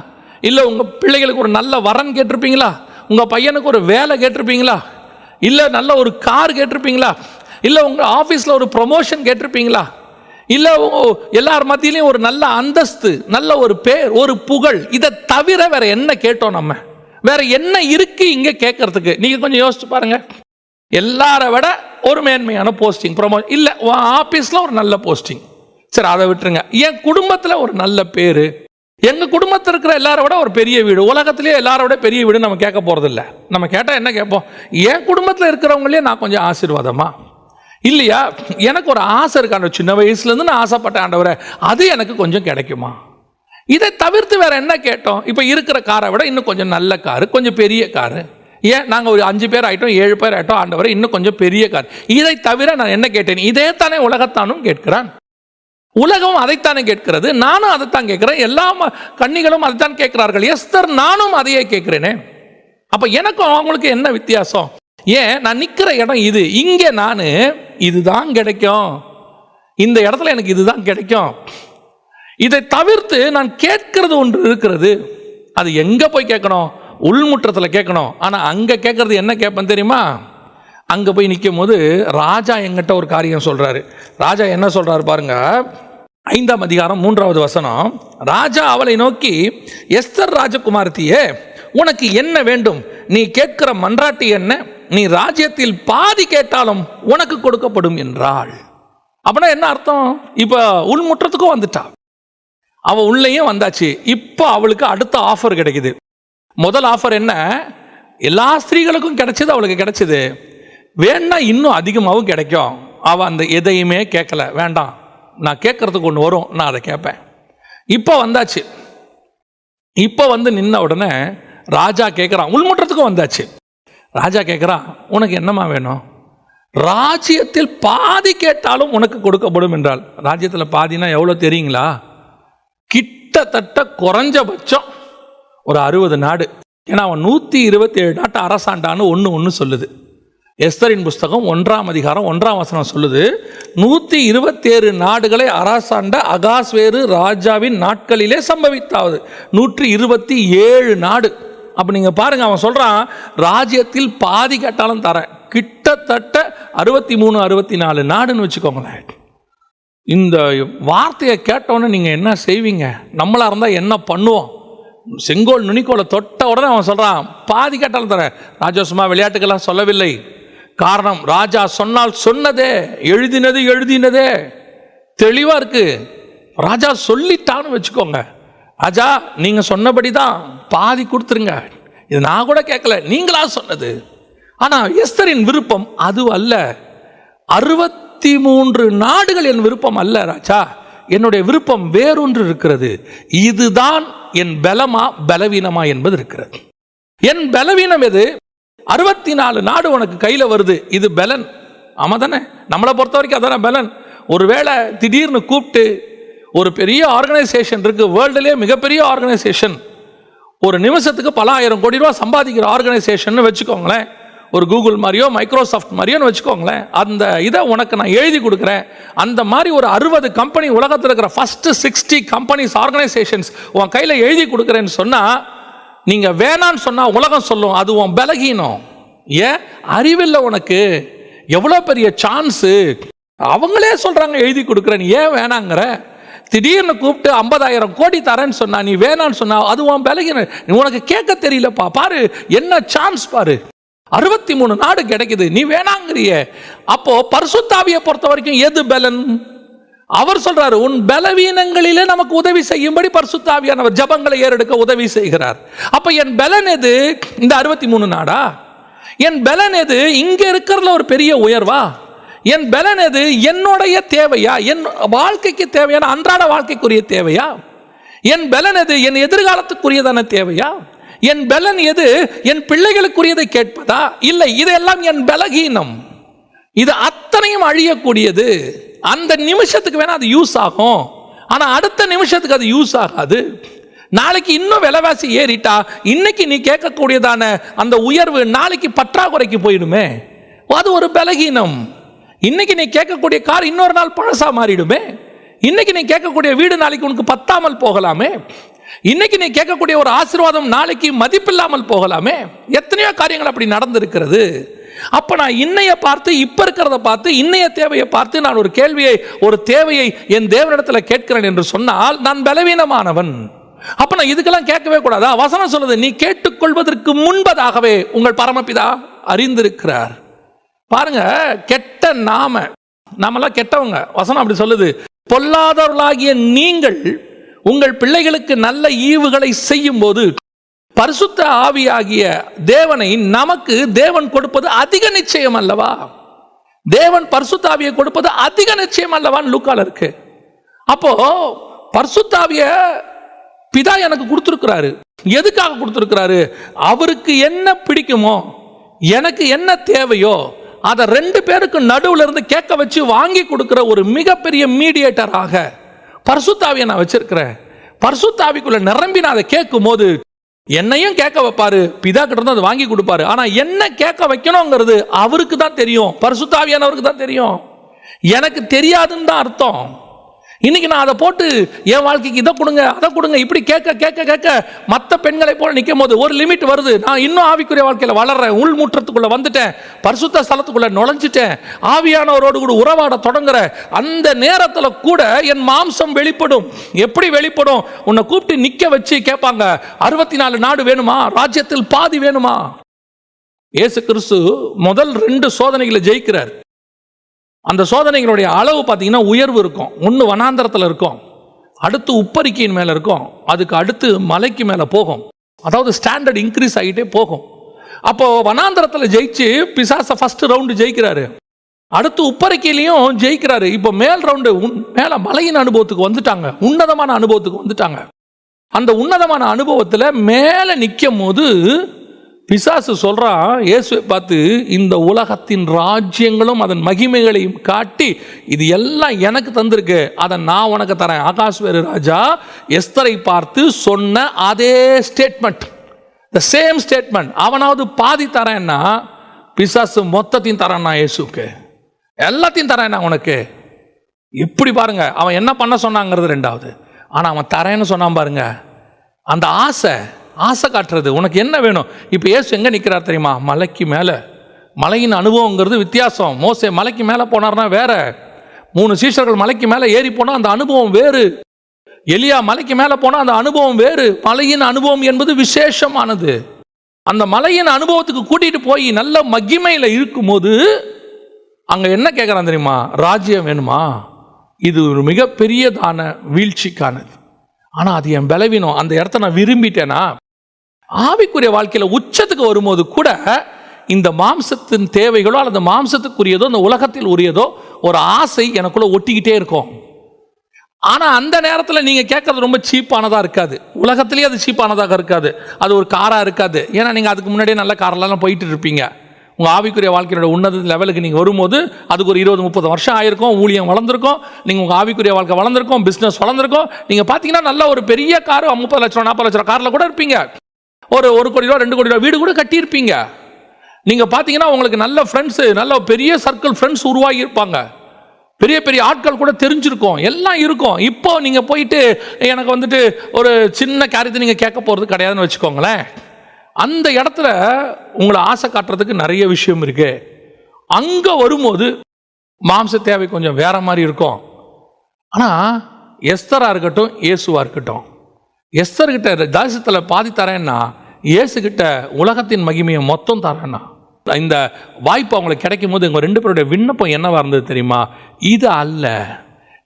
இல்ல உங்க பிள்ளைகளுக்கு ஒரு நல்ல வரன் கேட்டிருப்பீங்களா, உங்க பையனுக்கு ஒரு வேலை கேட்டிருப்பீங்களா, இல்ல நல்ல ஒரு கார் கேட்டிருப்பீங்களா, இல்ல உங்க ஆபீஸ்ல ஒரு ப்ரொமோஷன் கேட்டிருப்பீங்களா, இல்ல எல்லார் மத்தியிலையும் ஒரு நல்ல அந்தஸ்து, நல்ல ஒரு பேர், ஒரு புகழ், இதை தவிர வேற என்ன கேட்டோம்? நம்ம வேற என்ன இருக்கு இங்க கேட்கறதுக்கு? நீங்க கொஞ்சம் யோசிச்சு பாருங்க. எல்லாரை விட ஒரு மேன்மையான போஸ்டிங், ப்ரொமோஷன், இல்ல ஆபீஸ்ல ஒரு நல்ல போஸ்டிங், சரி அதை விட்டுருங்க. என் குடும்பத்துல ஒரு நல்ல பேரு, எங்க குடும்பத்தில் இருக்கிற எல்லாரை விட ஒரு பெரிய வீடு, உலகத்திலேயே எல்லாரை விட பெரிய வீடு நம்ம கேட்க போறது இல்லை. நம்ம கேட்டா என்ன கேட்போம்? என் குடும்பத்தில் இருக்கிறவங்களே நான் கொஞ்சம் ஆசீர்வாதமா, இல்லையா? எனக்கு ஒரு ஆசை இருக்கு, சின்ன வயசுலேருந்து நான் ஆசைப்பட்டேன் ஆண்டவரை, அது எனக்கு கொஞ்சம் கிடைக்குமா? இதை தவிர்த்து வேற என்ன கேட்டோம்? இப்போ இருக்கிற காரை விட இன்னும் கொஞ்சம் நல்ல காரு, கொஞ்சம் பெரிய காரு. ஏன் நாங்கள் ஒரு 5 பேர் ஆகிட்டோம், 7 பேர் ஆகிட்டோம், ஆண்டவரை இன்னும் கொஞ்சம் பெரிய கார். இதை தவிர நான் என்ன கேட்டேன்? இதே தானே உலகத்தானும் கேட்கிறான். உலகம் அதைத்தானே கேட்கிறது, நானும் அதைத்தான் கேட்கிறேன், எல்லா கன்னிகளும் அதைத்தான் கேட்கிறார்கள். எஸ்தர் நானும் அதையே கேட்கிறேனே. அப்ப எனக்கும் அவங்களுக்கு என்ன வித்தியாசம்? ஏன் நான் நிற்கிற இடம் இது, இங்கே நான் இதுதான் கிடைக்கும், இந்த இடத்துல எனக்கு இதுதான் கிடைக்கும். இதை தவிர்த்து நான் கேட்கிறது ஒன்று இருக்கிறது. அது எங்க போய் கேட்கணும்? உள்முற்றத்தில் கேட்கணும். ஆனால் அங்கே கேட்கறது என்ன கேட்பேன் தெரியுமா? அங்கே போய் நிற்கும் போது ராஜா எங்கிட்ட ஒரு காரியம் சொல்கிறாரு. ராஜா என்ன சொல்கிறாரு பாருங்க, 5ஆம் அதிகாரம் 3வது வசனம். ராஜா அவளை நோக்கி, எஸ்தர் ராஜகுமாரத்தியே, உனக்கு என்ன வேண்டும்? நீ கேட்கிற மன்றாட்டு என்ன? நீ ராஜ்யத்தில் பாதி கேட்டாலும் உனக்கு கொடுக்கப்படும் என்றாள். அப்படின்னா என்ன அர்த்தம்? இப்போ உள்முற்றத்துக்கும் வந்துட்டா, அவள் உள்ளேயும் வந்தாச்சு. இப்போ அவளுக்கு அடுத்த ஆஃபர் கிடைக்குது. முதல் ஆஃபர் என்ன? எல்லா ஸ்திரீகளுக்கும் கிடைச்சது, அவளுக்கு கிடைச்சது. வேணா இன்னும் அதிகமாகவும் கிடைக்கும். அவள் அந்த எதையுமே கேட்கல. வேண்டாம், நான் கேட்கறதுக்கு ஒன்று வரும், நான் அதை கேட்பேன். இப்போ வந்தாச்சு. இப்போ வந்து நின்ன உடனே ராஜா கேட்குறான், உள்முற்றத்துக்கும் வந்தாச்சு. ராஜா கேட்குறான், உனக்கு என்னம்மா வேணும்? ராஜ்யத்தில் பாதி கேட்டாலும் உனக்கு கொடுக்கப்படும் என்றால். ராஜ்யத்தில் பாதினா எவ்வளோ தெரியுங்களா? கிட்டத்தட்ட குறைஞ்சபட்சம் ஒரு 60 நாடு. ஏன்னா அவன் 127 நாட்டு அரசாண்டான்னு ஒன்று சொல்லுது. எஸ்தரின் புஸ்தகம் 1ஆம் அதிகாரம் 1ஆம் வசனம் சொல்லுது, 127 நாடுகளை அரசாண்ட அகாஸ்வேரு ராஜாவின் நாட்களிலே சம்பவித்தாவது 127 நாடு. அப்போ நீங்கள் பாருங்க, அவன் சொல்கிறான் ராஜ்யத்தில் பாதி கேட்டாலும் தரேன். கிட்டத்தட்ட 63-64 நாடுன்னு வச்சுக்கோங்களேன். இந்த வார்த்தையை கேட்டோன்னே நீங்கள் என்ன செய்வீங்க? நம்மளாக இருந்தால் என்ன பண்ணுவோம்? செங்கோல் நுனிக்கோலை தொட்ட உடனே அவன் சொல்கிறான், பாதி கேட்டாலும் தரேன். ராஜா சும்மா விளையாட்டுக்கெல்லாம் சொல்லவில்லை. காரணம், ராஜா சொன்னால் சொன்னதே, எழுதினதே தெளிவாக இருக்கு. ராஜா சொல்லிட்டான்னு வச்சுக்கோங்க. ராஜா நீங்கள் சொன்னபடி தான் பாதி கொடுத்துருங்க, இது நான் கூட கேட்கல, நீங்களா சொன்னது. ஆனால் எஸ்தரின் விருப்பம் அது அல்ல. 63 நாடுகள் என் விருப்பம் அல்ல ராஜா, என்னுடைய விருப்பம் வேறொன்று இருக்கிறது. இதுதான் என் பலமா பலவீனமா என்பது இருக்கிறது. என் பலவீனம் எது? 64 நாடு உனக்கு கையில் வருது, இது பலன். ஆமா தானே? நம்மளை பொறுத்த வரைக்கும் அதான பலன். ஒருவேளை திடீர்னு கூப்பிட்டு, ஒரு பெரிய ஆர்கனைசேஷன் இருக்கு, வேர்ல்டுலேயே மிகப்பெரிய ஆர்கனைசேஷன், ஒரு நிமிஷத்துக்கு பல 1000 கோடி ரூபா சம்பாதிக்கிற ஆர்கனைசேஷன் வச்சுக்கோங்களேன், ஒரு கூகுள் மாதிரியோ மைக்ரோசாஃப்ட் மாதிரியோன்னு வச்சுக்கோங்களேன். அந்த இதை உனக்கு நான் எழுதி கொடுக்குறேன். அந்த மாதிரி ஒரு 60 கம்பெனி, உலகத்தில் இருக்கிற ஃபர்ஸ்ட் 60 கம்பெனிஸ் ஆர்கனைசேஷன்ஸ் உன் கையில் எழுதி கொடுக்குறேன்னு சொன்னால், நீங்கள் வேணான்னு சொன்னால் உலகம் சொல்லும் அது உன் பலகீனம். ஏன்? அறிவில்லை உனக்கு. எவ்வளோ பெரிய சான்ஸு, அவங்களே சொல்கிறாங்க எழுதி கொடுக்குறேன், ஏன் வேணாங்கிற? திடீர்னு கூப்பிட்டு 50,000 கோடி தரேன்னு சொன்னா, நீ வேணான்னு சொன்னா அது உன் பலகீனம். உனக்கு கேட்க தெரியலப்பா, பாரு என்ன சான்ஸ் பாரு, 63 நாடு கிடைக்குது, நீ வேணாங்கிறிய. அப்போ பரிசுத்தாவியை பொறுத்த வரைக்கும் எது பலன்? அவர் சொல்றாரு, உன் பலவீனங்களிலே நமக்கு உதவி செய்யும்படி பரிசுத்தாவியானவர் ஜபங்களை ஏறெடுக்க உதவி செய்கிறார். அப்ப என் பலன் எது? இந்த 63 நாடா? என் பலன் எது? இங்க இருக்கிறதுல ஒரு பெரிய உயர்வா? என் பலன் எது? என்னுடைய தேவையா? என் வாழ்க்கைக்கு தேவையான அன்றாட வாழ்க்கைக்குரிய தேவையா? என் பலன் எது? என் எதிர்காலத்துக்குரியதான தேவையா? என் பலன் எது? என் பிள்ளைகளுக்குரியதை கேட்பதா? இல்லை, இதெல்லாம் என் பலகீனம். இது அத்தனையும் அழியக்கூடியது. அந்த நிமிஷத்துக்கு வேணா அது யூஸ் ஆகும், ஆனா அடுத்த நிமிஷத்துக்கு அது யூஸ் ஆகாது. நாளைக்கு இன்னும் விலைவாசி ஏறிட்டா இன்னைக்கு நீ கேட்கக்கூடியதான அந்த உயர்வு நாளைக்கு பற்றாக்குறைக்கு போயிடுமே, அது ஒரு பலகீனம். இன்னைக்கு நீ கேட்கக்கூடிய கார் இன்னொரு நாள் பழசா மாறிடுமே. இன்னைக்கு நீ கேட்கக்கூடிய வீடு நாளைக்கு உனக்கு பத்தாமல் போகலாமே. இன்னைக்கு நீ கேட்கக்கூடிய ஒரு ஆசீர்வாதம் நாளைக்கு மதிப்பில்லாமல் போகலாமே. எத்தனையோ காரியங்கள் அப்படி நடந்திருக்கிறது. அப்ப நான் இன்னைய பார்த்து, இப்ப இருக்கிறத பார்த்து, இன்னைய தேவையை பார்த்து நான் ஒரு கேள்வியை, ஒரு தேவையை என் தேவனிடத்தில் கேட்கிறேன் என்று சொன்னால் நான் பலவீனமானவன். அப்ப நான் இதுக்கெல்லாம் கேட்கவே கூடாதா? வசனம் சொல்லுது, நீ கேட்டுக்கொள்வதற்கு முன்பதாகவே உங்கள் பரமபிதா அறிந்திருக்கிறார். பாருங்க, கெட்ட நாமெல்லாம் கெட்டவங்க. வசனம் அப்படி சொல்லுது, பொல்லாதவர்களாகிய நீங்கள் உங்கள் பிள்ளைகளுக்கு நல்ல ஈவுகளை செய்யும் போது பரிசுத்த ஆவியாகிய தேவனை நமக்கு தேவன் கொடுப்பது அதிக நிச்சயம் அல்லவா? தேவன் பரிசுத்த ஆவியை கொடுப்பது அதிக நிச்சயம் அல்லவான்னு லூக்கால இருக்கு. அப்போ பரிசுத்த ஆவியை பிதா எனக்கு கொடுத்திருக்கிறாரு. எதுக்காக கொடுத்திருக்கிறாரு? அவருக்கு என்ன பிடிக்குமோ, எனக்கு என்ன தேவையோ அதை ரெண்டு பேருக்கு நடுவில் இருந்து கேட்க வச்சு வாங்கி கொடுக்கிற ஒரு மிகப்பெரிய மீடியேட்டராக பரிசுத்த ஆவியை நான் வச்சிருக்கிறேன். பரிசுத்த ஆவிக்குள்ள நிரம்பி நான் அதை கேட்கும் போது என்னையும் கேட்க வைப்பாரு, பிதா கிட்ட இருந்து அதை வாங்கி கொடுப்பாரு. ஆனா என்ன கேட்க வைக்கணுங்கிறது அவருக்கு தான் தெரியும், பரிசுத்த ஆவியானவருக்கு தான் தெரியும். எனக்கு தெரியாதுன்னு தான் அர்த்தம். இன்னைக்கு நான் அதை போட்டு என் வாழ்க்கைக்கு இதை கொடுங்க அதை கொடுங்க இப்படி கேட்க கேட்க கேட்க மற்ற பெண்களை போல நிற்கும் போது ஒரு லிமிட் வருது. நான் இன்னும் ஆவிக்குரிய வாழ்க்கையில் வளர்றேன், உள்முற்றத்துக்குள்ள வந்துட்டேன், பரிசுத்த ஸ்தலத்துக்குள்ள நுழைஞ்சிட்டேன், ஆவியானவரோடு கூட உறவாட தொடங்குற அந்த நேரத்தில் கூட என் மாம்சம் வெளிப்படும். எப்படி வெளிப்படும்? உன்னை கூப்பிட்டு நிற்க வச்சு கேட்பாங்க, 64 நாடு வேணுமா, ராஜ்யத்தில் பாதி வேணுமா? இயேசு கிறிஸ்து முதல் 2 சோதனைகளை ஜெயிக்கிறார். அந்த சோதனைகளுடைய அளவு பார்த்தீங்கன்னா உயர்வு இருக்கும். ஒன்று வனாந்தரத்தில் இருக்கும், அடுத்து உப்பரிக்கையின் மேலே இருக்கும், அதுக்கு அடுத்து மலைக்கு மேலே போகும். அதாவது ஸ்டாண்டர்ட் இன்க்ரீஸ் ஆகிட்டே போகும். அப்போ வனாந்தரத்தில் ஜெயிச்சு பிசாசை ஃபர்ஸ்ட் ரவுண்டு ஜெயிக்கிறாரு, அடுத்து உப்பரிக்கையிலையும் ஜெயிக்கிறாரு. இப்போ மேல் ரவுண்டு மேலே மலையின் அனுபவத்துக்கு வந்துட்டாங்க, உன்னதமான அனுபவத்துக்கு வந்துட்டாங்க. அந்த உன்னதமான அனுபவத்தில் மேலே நிற்கும் போது பிசாசு சொல்றான் இயேசுவை பார்த்து, இந்த உலகத்தின் ராஜ்யங்களும் அதன் மகிமைகளையும் காட்டி இது எல்லாம் எனக்கு தந்திருக்கு, அதை நான் உனக்கு தரேன். ஆகாஸ்வேரு ராஜா எஸ்தரை பார்த்து சொன்ன அதே ஸ்டேட்மெண்ட், த சேம் ஸ்டேட்மெண்ட். அவனாவது பாதி தரேன்னா, பிசாசு மொத்தத்தையும் தரான்னா, இயேசுக்கு எல்லாத்தையும் தரேன்னா உனக்கு. இப்படி பாருங்க, அவன் என்ன பண்ண சொன்னாங்கிறது ரெண்டாவது. ஆனால் அவன் தரேன்னு சொன்னான் பாருங்க, அந்த ஆசை காட்டுறது. உனக்கு என்ன வேணும்? இப்போ இயேசு எங்கே நிற்கிறார் தெரியுமா? மலைக்கு மேலே. மலையின் அனுபவங்கிறது வித்தியாசம். மோசே மலைக்கு மேலே போனார்னா வேற, 3 சீஷர்கள் மலைக்கு மேலே ஏறி போனால் அந்த அனுபவம் வேறு, எலியா மலைக்கு மேலே போனால் அந்த அனுபவம் வேறு. மலையின் அனுபவம் என்பது விசேஷமானது. அந்த மலையின் அனுபவத்துக்கு கூட்டிகிட்டு போய் நல்ல மகிமையில் இருக்கும்போது அங்கே என்ன கேட்குறான் தெரியுமா? ராஜ்யம் வேணுமா? இது ஒரு மிகப்பெரியதான வீழ்ச்சிக்கானது. ஆனால் அது என் பலவீனம், அந்த இடத்த நான் விரும்பிட்டேனா? ஆவிக்குரிய வாழ்க்கையில் உச்சத்துக்கு வரும்போது கூட இந்த மாம்சத்தின் தேவைகளோ அல்லது மாம்சத்துக்குரியதோ இந்த உலகத்தில் உரியதோ ஒரு ஆசை எனக்குள்ள ஒட்டிக்கிட்டே இருக்கும். ஆனால் அந்த நேரத்தில் நீங்கள் கேட்கறது ரொம்ப சீப்பானதாக இருக்காது, உலகத்திலேயே அது சீப்பானதாக இருக்காது, அது ஒரு காராக இருக்காது. ஏன்னா நீங்கள் அதுக்கு முன்னாடியே நல்ல காரெல்லாம் போயிட்டு இருப்பீங்க. உங்கள் ஆவிக்குரிய வாழ்க்கையோட உன்னத லெவலுக்கு நீங்கள் வரும்போது அதுக்கு ஒரு 20-30 வருஷம் ஆயிருக்கும், ஊழியம் வளர்ந்துருக்கும், நீங்கள் உங்கள் ஆவிக்குரிய வாழ்க்கை வளர்ந்துருக்கும், பிஸ்னஸ் வளர்ந்துருக்கும். நீங்கள் பார்த்தீங்கன்னா நல்ல ஒரு பெரிய கார் 30 லட்சம் 40 லட்சம் காரில் கூட இருப்பீங்க, ஒரு 1 கோடி ரூபா 2 கோடி ரூபா வீடு கூட கட்டியிருப்பீங்க. நீங்கள் பார்த்தீங்கன்னா உங்களுக்கு நல்ல ஃப்ரெண்ட்ஸு, நல்ல பெரிய சர்க்கிள் ஃப்ரெண்ட்ஸ் உருவாகி இருப்பாங்க, பெரிய பெரிய ஆட்கள் கூட தெரிஞ்சிருக்கும், எல்லாம் இருக்கும். இப்போ நீங்கள் போயிட்டு எனக்கு வந்துட்டு ஒரு சின்ன காரியத்தை நீங்கள் கேட்க போகிறது கிடையாதுன்னு வச்சுக்கோங்களேன். அந்த இடத்துல உங்களை ஆசை காட்டுறதுக்கு நிறைய விஷயம் இருக்கு. அங்கே வரும்போது மாம்ச தேவை கொஞ்சம் வேற மாதிரி இருக்கும். ஆனால் எஸ்தராக இருக்கட்டும், இயேசுவாக இருக்கட்டும், எஸ்தர்கிட்ட தேசத்தில் பாதி தரேன்னா, இயேசுகிட்ட உலகத்தின் மகிமையை மொத்தம் தரேன்னா, இந்த வாய்ப்பு அவங்களுக்கு கிடைக்கும் போது எங்கள் 2 பேருடைய விண்ணப்பம் என்னவா இருந்தது தெரியுமா? இது அல்ல,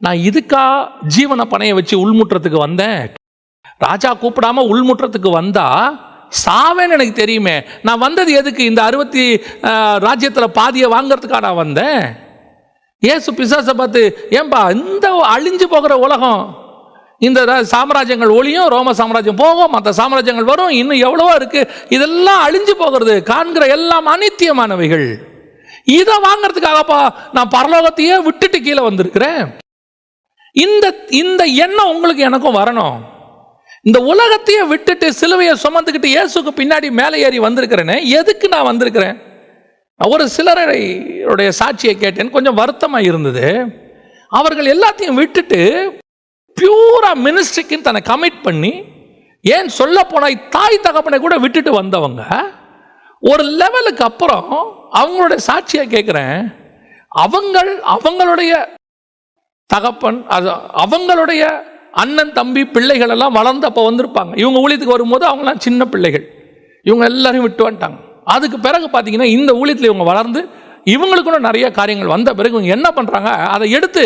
நான் இதுக்கா ஜீவனை பணைய வச்சு உள்முற்றத்துக்கு வந்தேன். ராஜா கூப்பிடாம உள்முற்றத்துக்கு வந்தா சாவேன்னு எனக்கு தெரியுமே. நான் வந்தது எதுக்கு? இந்த 60 ராஜ்யத்தில் பாதியை வாங்கிறதுக்காக நான் வந்தேன். இயேசு பிசாசை பார்த்து, ஏன்பா இந்த அழிஞ்சு போகிற உலகம், இந்த சாம்ராஜ்யங்கள் ஒளியும், ரோம சாம்ராஜ்யம் போகும், மற்ற சாம்ராஜ்யங்கள் வரும், இன்னும் எவ்வளவோ இருக்கு, இதெல்லாம் அழிஞ்சு போகிறது, காண்கிற எல்லாம் அனித்தியமானவைகள், இதை வாங்கிறதுக்காகப்பா நான் பரலோகத்தையே விட்டுட்டு கீழே வந்திருக்கிறேன். இந்த எண்ணம் உங்களுக்கு எனக்கும் வரணும். இந்த உலகத்தையே விட்டுட்டு சிலுவையை சுமந்துக்கிட்டு இயேசுக்கு பின்னாடி மேலே ஏறி வந்திருக்கிறேனே, எதுக்கு நான் வந்திருக்கிறேன்? ஒரு சிலருடைய சாட்சியை கேட்டேன், கொஞ்சம் வருத்தமாக இருந்தது. அவர்கள் எல்லாத்தையும் விட்டுட்டு பியூரா மினிஸ்ட்ரிக்குன்னு தன்னை கமிட் பண்ணி, ஏன் சொல்ல போனால் தாய் தகப்பனை கூட விட்டுட்டு வந்தவங்க ஒரு லெவலுக்கு அப்புறம் அவங்களுடைய சாட்சியை கேட்குறேன். அவங்களுடைய தகப்பன், அது அவங்களுடைய அண்ணன் தம்பி பிள்ளைகள் எல்லாம் வளர்ந்து அப்போ வந்திருப்பாங்க. இவங்க ஊழியத்துக்கு வரும்போது அவங்களாம் சின்ன பிள்ளைகள், இவங்க எல்லாரையும் விட்டு வந்துட்டாங்க. அதுக்கு பிறகு பார்த்தீங்கன்னா இந்த ஊழியத்தில் இவங்க வளர்ந்து இவங்களுக்குள்ள நிறைய காரியங்கள் வந்த பிறகு இவங்க என்ன பண்ணுறாங்க, அதை எடுத்து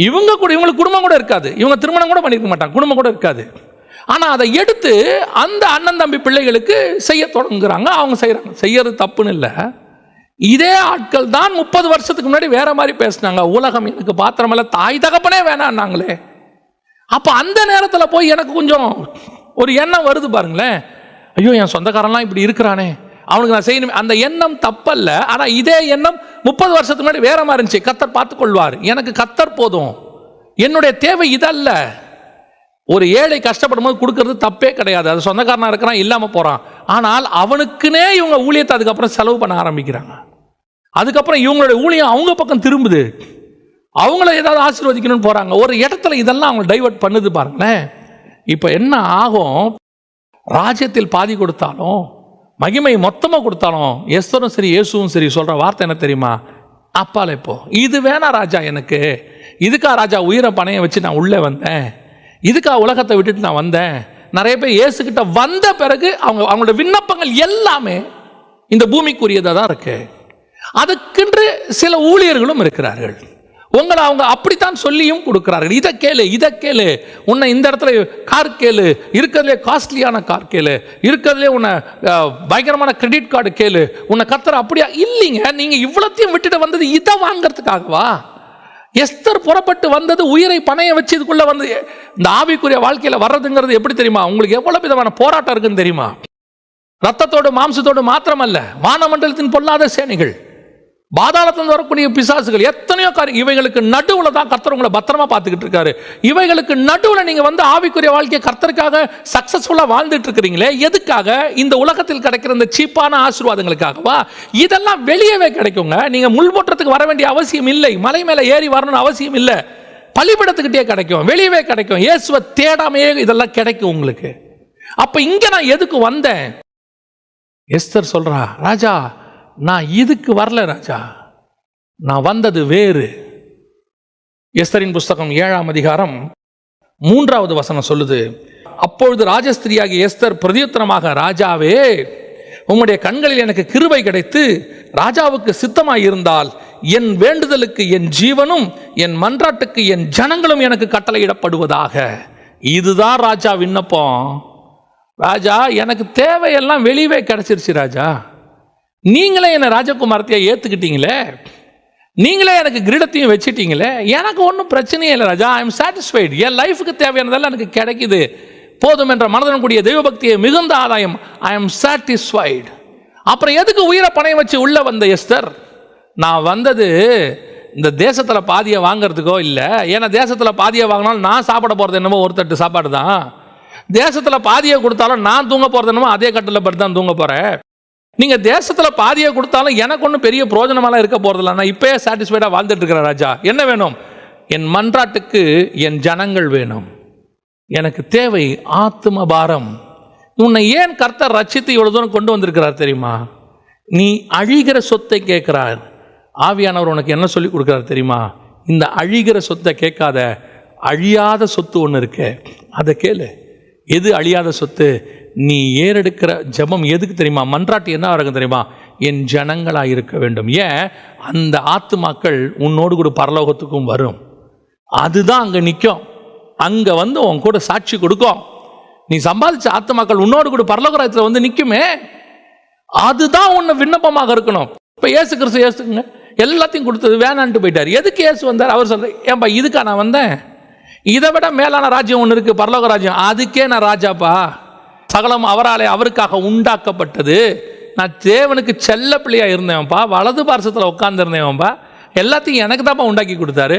இவங்களுக்கு குடும்பம் கூட இருக்காது, இவங்க திருமணம் கூட பண்ணியிருக்க மாட்டாங்க, குடும்பம் கூட இருக்காது. ஆனால் அதை எடுத்து அந்த அண்ணன் தம்பி பிள்ளைகளுக்கு செய்ய தொடங்குறாங்க. அவங்க செய்கிறது தப்புன்னு இல்லை. இதே ஆட்கள் தான் 30 வருஷத்துக்கு முன்னாடி வேற மாதிரி பேசினாங்க. உலகம் எனக்கு பாத்திரமல்ல, தாய் தகப்பனே வேணான்னாங்களே. அப்ப அந்த நேரத்தில் போய் எனக்கு கொஞ்சம் ஒரு எண்ணம் வருது பாருங்களேன். ஐயோ, என் சொந்தக்காரன்லாம் இப்படி இருக்கிறானே, அவனுக்கு நான் செய்யணும். அந்த எண்ணம் தப்பல்ல. ஆனால் இதே எண்ணம் 30 வருஷத்துக்கு முன்னாடி வேற மாதிரி இருந்துச்சு. கர்த்தர் பார்த்துக்கொள்வார், எனக்கு கர்த்தர் போதும், என்னுடைய தேவை இதல்ல. ஒரு ஏழை கஷ்டப்படும் போது கொடுக்கறது தப்பே கிடையாது. அது சொந்தக்காரனா இருக்கிறான், இல்லாமல் போகிறான். ஆனால் அவனுக்குன்னே இவங்க ஊழியத்தை அதுக்கப்புறம் செலவு பண்ண ஆரம்பிக்கிறாங்க. அதுக்கப்புறம் இவங்களுடைய ஊழியம் அவங்க பக்கம் திரும்புது. அவங்கள ஏதாவது ஆசீர்வதிக்கணும்னு போகிறாங்க. ஒரு இடத்துல இதெல்லாம் அவங்க டைவர்ட் பண்ணுது பாருங்களேன். இப்போ என்ன ஆகும்? ராஜ்யத்தில் பாதி கொடுத்தாலும், மகிமை மொத்தமாக கொடுத்தாலும், எஸ்தரும் சரி இயேசுவும் சரி சொல்கிற வார்த்தை என்ன தெரியுமா? அப்பால இப்போ இது வேணா ராஜா, எனக்கு இதுக்கா ராஜா உயிரை பணைய வச்சு நான் உள்ளே வந்தேன், இதுக்கா உலகத்தை விட்டுட்டு நான் வந்தேன். நிறைய பேர் இயேசுகிட்ட வந்த பிறகு அவங்களோட விண்ணப்பங்கள் எல்லாமே இந்த பூமிக்குரியதாக தான் இருக்கு. அதுக்கென்று சில ஊழியர்களும் இருக்கிறார்கள். உங்களை அவங்க அப்படித்தான் சொல்லியும் கொடுக்கிறார்கள். இதை கேளு, இதை கேளு, உன்னை இந்த இடத்துல கார் கேளு, இருக்கிறதுலே காஸ்ட்லியான கார் கேளு, இருக்கிறதுலே உன்னை பயங்கரமான கிரெடிட் கார்டு கேளு, உன்னை கர்த்தர் அப்படியா? இல்லைங்க, நீங்கள் இவ்வளோத்தையும் விட்டுட்டு வந்தது இதை வாங்கிறதுக்காகவா? எஸ்தர் புறப்பட்டு வந்தது உயிரை பணைய வச்சு இதுக்குள்ள வந்து இந்த ஆவிக்குரிய வாழ்க்கையில் வர்றதுங்கிறது எப்படி தெரியுமா? உங்களுக்கு எவ்வளவு விதமான போராட்டம் இருக்குன்னு தெரியுமா? ரத்தத்தோடு மாம்சத்தோடு மாத்திரமல்ல, வானமண்டலத்தின் பொல்லாத சேனைகள், பாதாளத்தில் வரக்கூடிய பிசாசுகள், எத்தனையோ காரியம். இவைகளுக்கு நடுவில் தான் கர்த்தர் உங்களை பத்திரமா பார்த்துக்கிட்டு இருக்காரு. இவைகளுக்கு நடுவில் நீங்க வந்து ஆவிக்குரிய வாழ்க்கையை கர்த்தருக்காக சக்சஸ்ஃபுல்லா வாழ்ந்துட்டு இருக்கிறீங்களே, எதுக்காக? இந்த உலகத்தில் கிடைக்கிற இந்த சீப்பான ஆசீர்வாதங்களுக்காகவா? இதெல்லாம் வெளியவே கிடைக்குங்க. நீங்க முள்போற்றத்துக்கு வர வேண்டிய அவசியம் இல்லை, மலை மேல ஏறி வரணும்னு அவசியம் இல்லை. பலிபடத்துக்கிட்டே கிடைக்கும், வெளியவே கிடைக்கும். இயேசுவை தேடாமையே இதெல்லாம் கிடைக்கும் உங்களுக்கு. அப்ப இங்க நான் எதுக்கு வந்தேன்? எஸ்தர் சொல்றா, ராஜா நான் இதுக்கு வரல ராஜா, நான் வந்தது வேறு. எஸ்தரின் புஸ்தகம் 7ஆம் அதிகாரம் 3வது வசனம் சொல்லுது, அப்பொழுது ராஜஸ்திரியாகிய எஸ்தர் பிரதியுத்தரமாக, ராஜாவே, உம்முடைய கண்களில் எனக்கு கிருபை கிடைத்து ராஜாவுக்கு சித்தமாய் இருந்தால் என் வேண்டுதலுக்கு என் ஜீவனும் என் மன்றாட்டுக்கு என் ஜனங்களும் எனக்கு கட்டளையிடப்படுவதாக. இதுதான் ராஜா விண்ணப்பம். ராஜா, எனக்கு தேவையெல்லாம் வெளியவே கிடைச்சிருச்சு ராஜா, நீங்களே என்னை ராஜகுமாரத்தையா ஏற்றுக்கிட்டீங்களே, நீங்களே எனக்கு கிரீடத்தையும் வச்சுட்டீங்களே, எனக்கு ஒன்றும் பிரச்சனையே இல்லை ராஜா. ஐ எம் சாட்டிஸ்ஃபைடு, என் லைஃபுக்கு தேவையானதெல்லாம் எனக்கு கிடைக்குது, போதும் என்ற மனதுடன் கூடிய தெய்வபக்தியை மிகுந்த ஆதாயம். I am satisfied. அப்புறம் எதுக்கு உயிரை பணையம் வச்சு உள்ள வந்த எஸ்தர்? நான் வந்தது இந்த தேசத்தில் பாதியை வாங்கிறதுக்கோ இல்லை. ஏன்னா தேசத்தில் பாதியை வாங்கினாலும் நான் சாப்பிட போகிறது என்னமோ ஒரு தட்டு சாப்பாடு தான். தேசத்தில் பாதியை கொடுத்தாலும் நான் தூங்க போகிறது என்னமோ அதே கட்டில் படுத்து தான் தூங்க போகிறேன். நீங்கள் தேசத்தில் பாதியை கொடுத்தாலும் எனக்கு ஒன்றும் பெரிய பிரோஜனமெல்லாம் இருக்க போகிறதில்ல. நான் இப்போயே சாட்டிஸ்ஃபைடாக வாழ்ந்துட்டு இருக்கிறேன் ராஜா. என்ன வேணும்? என் மன்றாட்டுக்கு என் ஜனங்கள் வேணும். எனக்கு தேவை ஆத்ம பாரம். உன்னை ஏன் கர்த்தர் ரட்சித்து இவ்வளவு தூரம் கொண்டு வந்திருக்கிறார் தெரியுமா? நீ அழிகிற சொத்தை கேட்கிறார். ஆவியானவர் உனக்கு என்ன சொல்லி கொடுக்கிறார் தெரியுமா? இந்த அழிகிற சொத்தை கேட்காத, அழியாத சொத்து ஒன்று இருக்கு, அதை கேளு. எது அழியாத சொத்து? நீ ஏறெடுக்கிற ஜெபம் எதுக்கு தெரியுமா? மன்றாட்டு என்ன இருக்கும் தெரியுமா? என் ஜனங்களாக இருக்க வேண்டும். ஏன்? அந்த ஆத்துமாக்கள் உன்னோடு கூட பரலோகத்துக்கும் வரும். அதுதான் அங்கே நிற்கும், அங்கே வந்து உன் கூட சாட்சி கொடுக்கும். நீ சம்பாதிச்ச ஆத்துமாக்கள் உன்னோடு கூட பரலோகத்தில் வந்து நிற்குமே, அதுதான் உன்னை விண்ணப்பமாக இருக்கணும். இப்போ இயேசு கிறிஸ்து ஏசுங்க எல்லாத்தையும் கொடுத்தது வேணான்ட்டு போயிட்டார். எதுக்கு இயேசு வந்தார்? அவர் சொல்ற, ஏன்பா இதுக்கா நான் வந்தேன்? இதை விட மேலான ராஜ்யம் ஒன்று இருக்கு, பரலோக ராஜ்யம், அதுக்கே நான் ராஜாப்பா. சகலம் அவராலே அவருக்காக உண்டாக்கப்பட்டது. நான் தேவனுக்கு செல்ல பிள்ளையாக இருந்தேன்ப்பா, வலது பார்சத்தில் உட்காந்துருந்தேன்ப்பா, எல்லாத்தையும் எனக்கு தான்ப்பா உண்டாக்கி கொடுத்தாரு.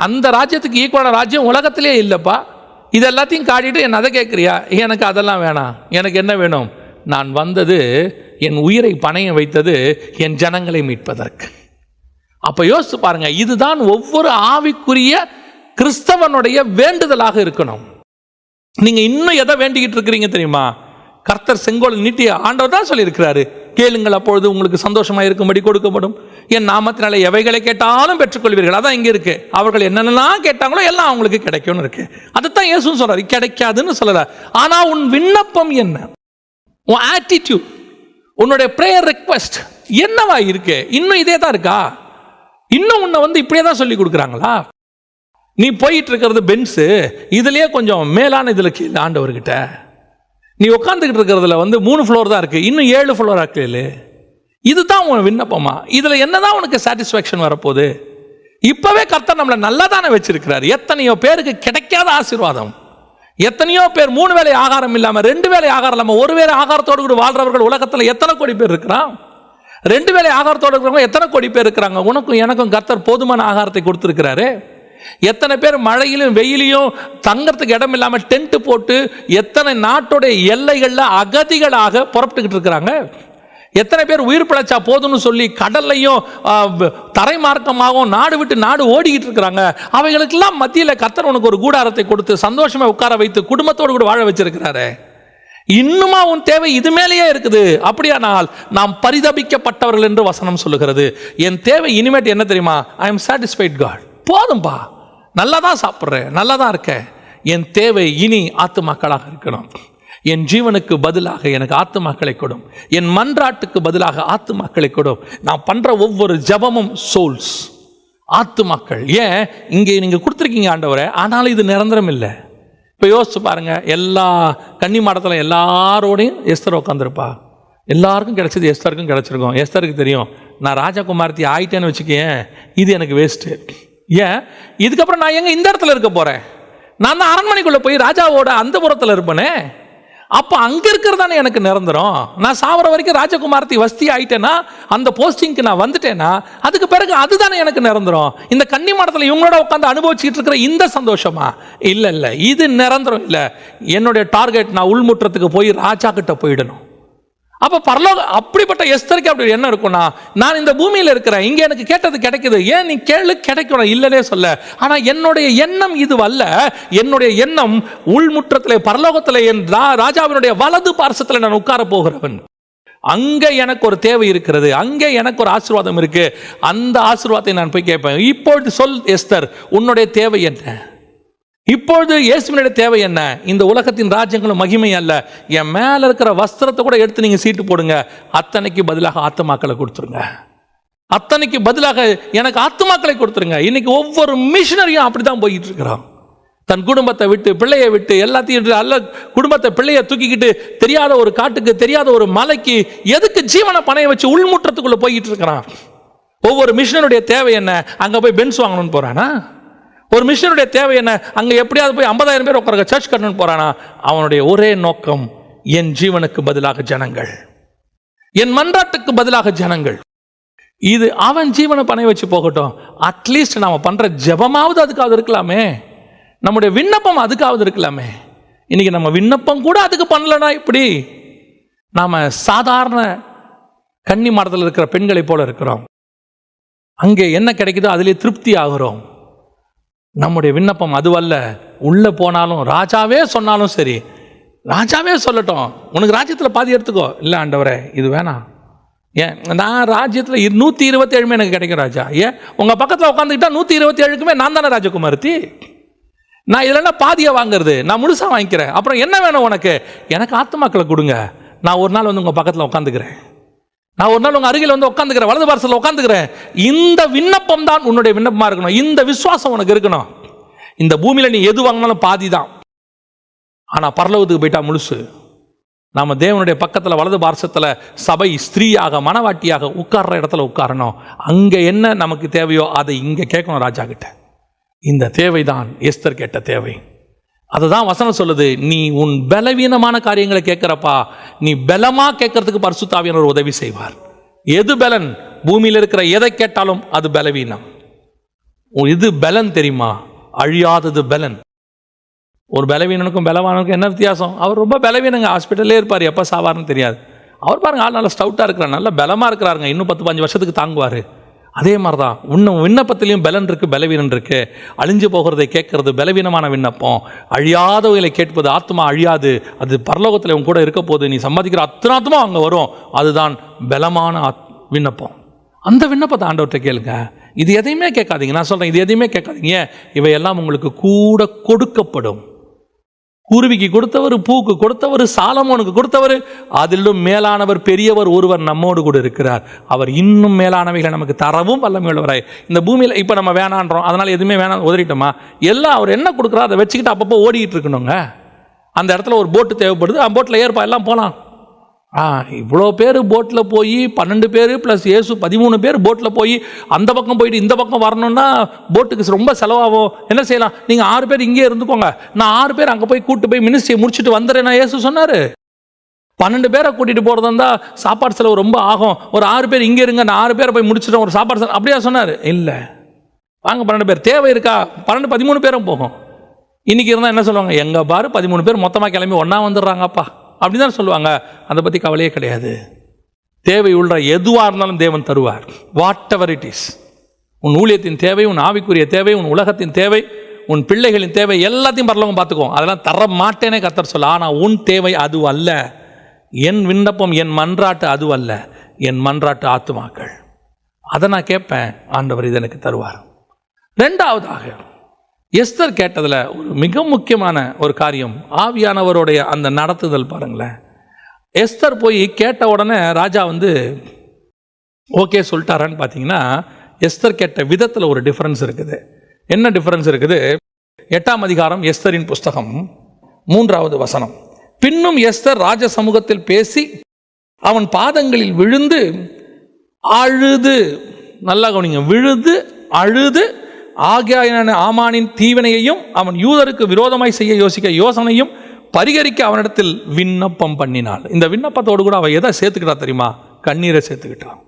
அந்த ராஜ்யத்துக்கு ஈக்குவலான ராஜ்யம் உலகத்திலே இல்லைப்பா. இது எல்லாத்தையும் காட்டிட்டு என்ன அதை கேட்குறியா? எனக்கு அதெல்லாம் வேணாம். எனக்கு என்ன வேணும்? நான் வந்தது, என் உயிரை பணைய வைத்தது என் ஜனங்களை மீட்பதற்கு. அப்போ யோசிச்சு பாருங்க, இதுதான் ஒவ்வொரு ஆவிக்குரிய கிறிஸ்தவனுடைய வேண்டுதலாக இருக்கணும். நீங்க இன்னும் எதை வேண்டிக்கிட்டு இருக்கிறீங்க தெரியுமா? கர்த்தர் செங்கோல் நீட்டிய ஆண்டவர் தான் சொல்லியிருக்கிறாரு, கேளுங்கள் அப்பொழுது உங்களுக்கு சந்தோஷமா இருக்கும்படி கொடுக்கப்படும், என் நாமத்தினால எவைகளை கேட்டாலும் பெற்றுக்கொள்வீர்கள். அதான் இங்க இருக்கு. அவர்கள் என்னென்னலாம் கேட்டாங்களோ எல்லாம் அவங்களுக்கு கிடைக்கும்னு இருக்கு. அதுதான் இயேசுவும் சொல்றாரு, கிடைக்காதுன்னு சொல்லல. ஆனா உன் விண்ணப்பம் என்ன? உன் ஆட்டிடியூட், உன்னுடைய பிரேயர் ரெக்வெஸ்ட் என்னவா இருக்கு? இன்னும் இதே தான் இருக்கா? இன்னும் உன்னை வந்து இப்படியே தான் சொல்லி கொடுக்குறாங்களா? நீ போயிட்டு இருக்கிறது பென்ஸு, இதுலயே கொஞ்சம் மேலான இதுல கீழே ஆண்டவர்கிட்ட நீ உட்காந்துக்கிட்டு இருக்கிறதுல வந்து 3 ஃப்ளோர் தான் இருக்கு, இன்னும் 7 ஃப்ளோர் கேளு. இதுதான் உன் விண்ணப்பமா? இதுல என்னதான் உனக்கு சாட்டிஸ்ஃபேக்ஷன் வரப்போகுது? இப்பவே கர்த்தர் நம்மளை நல்லா தானே வச்சிருக்கிறார். எத்தனையோ பேருக்கு கிடைக்காத ஆசீர்வாதம். எத்தனையோ பேர் 3 வேளை ஆகாரம் இல்லாம, 2 வேளை ஆகாரம் இல்லாம, 1 வேளை ஆகாரத்தோடு கூட வாழ்றவர்கள் உலகத்துல எத்தனை கோடி பேர் இருக்கிறான்? 2 வேளை ஆகாரத்தோடு இருக்கிறவங்க எத்தனை கோடி பேர் இருக்கிறாங்க? உனக்கும் எனக்கும் கர்த்தர் போதுமான ஆகாரத்தை கொடுத்திருக்கிறாரு. எத்தனை பேர் மழையிலும் வெயிலையும் தங்கறதுக்கு இடம் இல்லாம டென்ட் போட்டு எத்தனை நாட்டுடைய எல்லைகள்ல அகதிகளாக புறப்பட்டுக்கிட்டு இருக்கிறாங்க. எத்தனை பேர் உயிர் பிழைச்சா போதும்னு சொல்லி கடல்லையும் தரை மார்க்கமாகவும் நாடு விட்டு நாடு ஓடிக்கிட்டு இருக்கிறாங்க. அவைகளுக்கெல்லாம் மத்தியில் கர்த்தர் உனக்கு ஒரு கூடாரத்தை கொடுத்து சந்தோஷமா உட்கார வைத்து குடும்பத்தோடு கூட வாழ வச்சிருக்கிறாரு. இன்னுமா உன் தேவை இது மேலேயே இருக்குது? அப்படியானால் நாம் பரிதபிக்கப்பட்டவர்கள் என்று வசனம் சொல்லுகிறது. என் தேவை இனிமேட்டு என்ன தெரியுமா? I am satisfied God. போதும்பா, நல்லா தான் சாப்பிட்றேன், நல்லா தான் இருக்கேன். என் தேவை இனி ஆத்துமாக்களாக இருக்கணும். என் ஜீவனுக்கு பதிலாக எனக்கு ஆத்துமாக்களை கொடும். என் மன்றாட்டுக்கு பதிலாக ஆத்துமாக்களை கொடும். நான் பண்ற ஒவ்வொரு ஜபமும் சோல்ஸ், ஆத்துமாக்கள். ஏன் இங்கே நீங்க கொடுத்துருக்கீங்க ஆண்டவரே, ஆனாலும் இது நிரந்தரம் இல்லை. இப்போ யோசிச்சு பாருங்க, எல்லா கன்னி மாடத்தில் எல்லாரோடையும் எஸ்தர் உட்காந்துருப்பா. எல்லாருக்கும் கிடைச்சது எஸ்தருக்கும் கிடைச்சிருக்கும். எஸ்தருக்கு தெரியும், நான் ராஜகுமாரத்தி ஆயிட்டேன்னு வச்சுக்கேன், இது எனக்கு வேஸ்ட்டு. ஏன் இதுக்கப்புறம் நான் எங்க இந்த இடத்துல இருக்க போறேன்? நான் தான் அரண்மனைக்குள்ள போய் ராஜாவோட அந்த புறத்தில் இருப்பேனே. அப்போ அங்கே இருக்கிறதானே எனக்கு நிரந்தரம். நான் சாவர வரைக்கும் ராஜகுமாரத்தி வஸ்தி ஆயிட்டேன்னா, அந்த போஸ்டிங்க்கு நான் வந்துட்டேன்னா, அதுக்கு பிறகு அதுதானே எனக்கு நிரந்தரம். இந்த கன்னி மாடத்தில் இவங்களோட உட்காந்து அனுபவிச்சுட்டு இருக்கிற இந்த சந்தோஷமா? இல்லை இல்லை, இது நிரந்தரம் இல்லை. என்னுடைய டார்கெட் நான் உள்முற்றத்துக்கு போய் ராஜா கிட்ட போயிடணும். அப்போ பரலோகம் அப்படிப்பட்ட எஸ்தருக்கு அப்படி என்ன இருக்கும்னா, நான் இந்த பூமியில் இருக்கிறேன், இங்கே எனக்கு கேட்டது கிடைக்குது, ஏன் நீ கேளு கிடைக்கணும், இல்லைன்னே சொல்ல. ஆனால் என்னுடைய எண்ணம் இது அல்ல. என்னுடைய எண்ணம் உள்முற்றத்தில் பரலோகத்தில் என் ராஜாவினுடைய வலது பார்சத்தில் நான் உட்கார போகிறவன். அங்கே எனக்கு ஒரு தேவை இருக்கிறது, அங்கே எனக்கு ஒரு ஆசீர்வாதம் இருக்கு. அந்த ஆசீர்வாதத்தை நான் போய் கேட்பேன். இப்பொழுது சொல் எஸ்தர், உன்னுடைய தேவை என்ன? இப்பொழுது இயேசுவினுடைய தேவை என்ன? இந்த உலகத்தின் ராஜ்யங்களும் மகிமை அல்ல. என் மேல இருக்கிற வஸ்திரத்தை கூட எடுத்து நீங்க சீட்டு போடுங்க, அத்தனைக்கு பதிலாக ஆத்துமாக்களை கொடுத்துருங்க. அத்தனைக்கு பதிலாக எனக்கு ஆத்துமாக்களை கொடுத்துருங்க. இன்னைக்கு ஒவ்வொரு மிஷனரியும் அப்படிதான் போயிட்டு இருக்கிறான். தன் குடும்பத்தை விட்டு, பிள்ளையை விட்டு, எல்லாத்தையும் அல்ல, குடும்பத்தை பிள்ளையை தூக்கிக்கிட்டு தெரியாத ஒரு காட்டுக்கு, தெரியாத ஒரு மலைக்கு, எதுக்கு ஜீவனை பணைய வச்சு உள்முற்றத்துக்குள்ள போயிட்டு இருக்கிறான். ஒவ்வொரு மிஷனருடைய தேவை என்ன? அங்க போய் பென்ஸ் வாங்கணும்னு போறானா? ஒரு மிஷனருடைய தேவை என்ன? அங்கே எப்படியாவது போய் 50,000 பேர் உட்கார சர்ச் கட்டணும்னு போறானா? அவனுடைய ஒரே நோக்கம், என் ஜீவனுக்கு பதிலாக ஜனங்கள், என் மன்றாட்டுக்கு பதிலாக ஜனங்கள். இது அவன் ஜீவனை பணை வச்சு போகட்டும். அட்லீஸ்ட் நாம பண்ற ஜெபமாவது அதுக்காவது இருக்கலாமே, நம்முடைய விண்ணப்பம் அதுக்காவது இருக்கலாமே. இன்னைக்கு நம்ம விண்ணப்பம் கூட அதுக்கு பண்ணலனா இப்படி நாம சாதாரண கன்னி மாடத்தில் இருக்கிற பெண்களை போல இருக்கிறோம். அங்கே என்ன கிடைக்குதோ அதிலே திருப்தி ஆகிறோம். நம்முடைய விண்ணப்பம் அதுவல்ல. உள்ள போனாலும் ராஜாவே சொன்னாலும் சரி, ராஜாவே சொல்லட்டும், உனக்கு ராஜ்யத்தில் பாதி எடுத்துக்கோ. இல்லை ஆண்டவரே இது வேணாம். ஏன் நான் ராஜ்யத்தில் 127 எனக்கு கிடைக்கும் ராஜா. ஏன் உங்க பக்கத்தில் உட்காந்துக்கிட்டா 127க்குமே நான் தானே ராஜகுமாரத்தி. நான் இதுல பாதியை வாங்குறது, நான் முழுசா வாங்கிக்கிறேன். அப்புறம் என்ன வேணும் உனக்கு? எனக்கு ஆத்துமாக்களை கொடுங்க. நான் ஒரு நாள் வந்து உங்க பக்கத்தில் உட்காந்துக்கிறேன், நான் ஒரு நாள் உங்க அருகில் வந்து உட்காந்துக்கிறேன், வலது பார்சல்ல உட்காந்துக்கிறேன். இந்த விண்ணப்பம் தான் உன்னுடைய விண்ணப்பமா இருக்கணும். இந்த விசுவாசம் உனக்கு இருக்கணும். இந்த பூமியில நீ எது வாங்கினாலும் பாதி தான், ஆனா பரலோகத்துக்கு போயிட்டா முழுசு. நாம தேவனுடைய பக்கத்துல வலது பார்சத்துல சபை ஸ்திரீயாக, மனவாட்டியாக உட்கார்ற இடத்துல உட்காரணும். அங்க என்ன நமக்கு தேவையோ அதை இங்க கேட்கணும் ராஜா கிட்ட. இந்த தேவைதான் எஸ்தர் கேட்ட தேவை. அதுதான் வசனம் சொல்லுது, நீ உன் பலவீனமான காரியங்களை கேட்கிறப்பா, நீ பலமா கேட்கறதுக்கு பரிசுத்த ஆவியானவர் உதவி செய்வார். எது பலன்? பூமியில் இருக்கிற எதை கேட்டாலும் அது பலவீனம். இது பலன் தெரியுமா? அழியாதது பலன். ஒரு பலவீனனுக்கும் பலவானுக்கும் என்ன வித்தியாசம்? அவர் ரொம்ப பலவீனங்க, ஹாஸ்பிட்டல்லே இருப்பார், எப்போ சாவார்னு தெரியாது. அவர் பாருங்க, ஆள் நல்லா ஸ்டவுட்டாக இருக்கிறார், நல்லா பலமாக இருக்கிறாருங்க, இன்னும் 10-15 வருஷத்துக்கு தாங்குவார். அதே மாதிரி தான் இன்னும் விண்ணப்பத்திலையும் பலன் இருக்கு, பலவீனம் இருக்கு. அழிஞ்சு போகிறதை கேட்கறது பலவீனமான விண்ணப்பம். அழியாதவைகளை கேட்பது ஆத்மா அழியாது, அது பரலோகத்தில் உன் கூட இருக்க போது, நீ சம்பாதிக்கிற அத்தனை ஆத்மா அங்கே வரும். அதுதான் பலமான விண்ணப்பம். அந்த விண்ணப்பத்தை ஆண்டவர்கிட்ட கேளுங்க. இது எதையுமே கேட்காதீங்க. நான் சொல்றேன், இது எதையுமே கேட்காதீங்க. இவையெல்லாம் உங்களுக்கு கூட கொடுக்கப்படும். குருவிக்கு கொடுத்தவர், பூக்கு கொடுத்தவர், சாலமோனுக்கு கொடுத்தவர், அதிலும் மேலானவர், பெரியவர் ஒருவர் நம்மோடு கூட இருக்கிறார். அவர் இன்னும் மேலானவைகளை நமக்கு தரவும் வல்லமையுள்ளவராய். இந்த பூமியில் இப்போ நம்ம வேணான்றோம், அதனால எதுவுமே வேணாம் உதறிட்டோமா? எல்லாம் அவர் என்ன கொடுக்குறா அதை வச்சுக்கிட்டு அப்பப்போ ஓடிக்கிட்டு இருக்கணுங்க. அந்த இடத்துல ஒரு போட்டு தேவைப்படுது, அந்த போட்டில் ஏற்பா எல்லாம் போகலாம். இவ்வளோ பேர் போட்டில் போய் 12 பேர் ப்ளஸ் இயேசு 13 பேர் போட்டில் போய் அந்த பக்கம் போயிட்டு இந்த பக்கம் வரணும்னா போட்டுக்கு ரொம்ப செலவாகும். என்ன செய்யலாம், நீங்கள் 6 பேர் இங்கே இருந்துக்கோங்க, நான் 6 பேர் அங்கே போய் கூப்பிட்டு போய் மினிஸ்ட்ரியை முடிச்சுட்டு வந்துடுறேன் நான் இயேசு சொன்னார். 12 பேரை கூட்டிகிட்டு போகிறதா இருந்தால் சாப்பாடு செலவு ரொம்ப ஆகும், ஒரு 6 பேர் இங்கே இருங்க, நான் 6 பேரை போய் முடிச்சுட்டேன் ஒரு சாப்பாடு செலவு, அப்படியா சொன்னார்? இல்லை, வாங்க 12 பேர் தேவை இருக்கா, 13 பேரும் போகும். இன்றைக்கி இருந்தால் என்ன சொல்லுவாங்க, எங்கள் பாரு 13 பேர் மொத்தமாக கிளம்பி ஒன்றா வந்துடுறாங்கப்பா அப்படி தான் சொல்லுவாங்க. அதை பற்றி கவலையே கிடையாது. தேவை உள்ள எதுவாக இருந்தாலும் தேவன் தருவார். வாட் எவர் இட் இஸ், உன் ஊழியத்தின் தேவை, உன் ஆவிக்குரிய தேவை, உன் உலகத்தின் தேவை, உன் பிள்ளைகளின் தேவை எல்லாத்தையும் பரலோகம் பார்த்துக்குவோம். அதெல்லாம் தர மாட்டேனே கர்த்தர் சொல்ல. ஆனால் உன் தேவை அது அல்ல, என் விண்ணப்பம் என் மன்றாட்டு அது அல்ல, என் மன்றாட்டு ஆத்துமாக்கள். அதை நான் கேட்பேன், ஆண்டவர் இது எனக்கு தருவார். ரெண்டாவதாக எஸ்தர் கேட்டதில் ஒரு மிக முக்கியமான ஒரு காரியம் ஆவியானவருடைய அந்த நடத்துதல் பாருங்களேன். எஸ்தர் போய் கேட்ட உடனே ராஜா ஓகே சொல்லிட்டாரான்னு பார்த்தீங்கன்னா, எஸ்தர் கேட்ட விதத்தில் ஒரு டிஃபரன்ஸ் இருக்குது. என்ன டிஃபரன்ஸ் இருக்குது? 8ஆம் அதிகாரம் எஸ்தரின் புஸ்தகம் 3வது வசனம். பின்னும் எஸ்தர் ராஜ சமூகத்தில் பேசி அவன் பாதங்களில் விழுந்து அழுது, நல்லா கவனிங்க, விழுது அழுது ஆகியான ஆமானின் தீவினையையும் அவன் யூதருக்கு விரோதமாய் செய்ய யோசிக்க யோசனையும் பரிகரிக்க அவனிடத்தில் விண்ணப்பம் பண்ணினாள். இந்த விண்ணப்பத்தோடு கூட அவள் எதை சேர்த்துக்கிட்டா தெரியுமா? கண்ணீரை சேர்த்துக்கிட்டான்.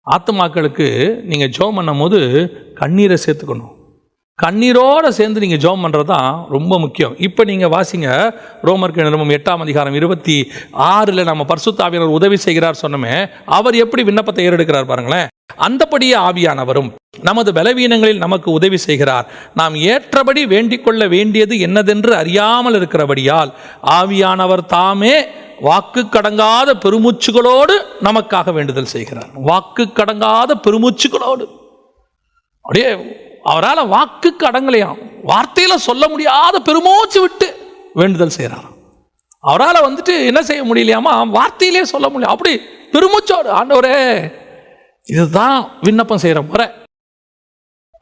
ஆத்துமாக்களுக்கு நீங்கள் ஜெபம் பண்ணும் போது கண்ணீரை சேர்த்துக்கணும். கண்ணீரோடு சேர்ந்து நீங்கள் ஜெபம் பண்ணுறது தான் ரொம்ப முக்கியம். இப்போ நீங்கள் வாசிங்க ரோமருக்கு நிருபம் 8ஆம் அதிகாரம் 26 நம்ம பரிசுத்த ஆவியானவர் உதவி செய்கிறார் சொன்னமே, அவர் எப்படி விண்ணப்பத்தை ஏறெடுக்கிறார் பாருங்களேன். அந்தபடியே ஆவியானவரும் நமது பலவீனங்களில் நமக்கு உதவி செய்கிறார். நாம் ஏற்றபடி வேண்டிக் கொள்ள வேண்டியது என்னதென்று அறியாமல் இருக்கிறபடியால் ஆவியானவர் தாமே வாக்கு கடங்காத பெருமூச்சுகளோடு நமக்காக வேண்டுதல் செய்கிறார். வாக்கு கடங்காத பெருமூச்சுகளோடு, அப்படியே அவரால் வாக்குக்கு அடங்கலையாம், வார்த்தையில் சொல்ல முடியாத பெருமூச்சு விட்டு வேண்டுதல் செய்கிறார். அவரால் என்ன செய்ய முடியலையாமா, வார்த்தையிலே சொல்ல முடியல, அப்படி பெருமூச்சோடு ஆண்டவரே. இதுதான் விண்ணப்பம் செய்கிற முறை.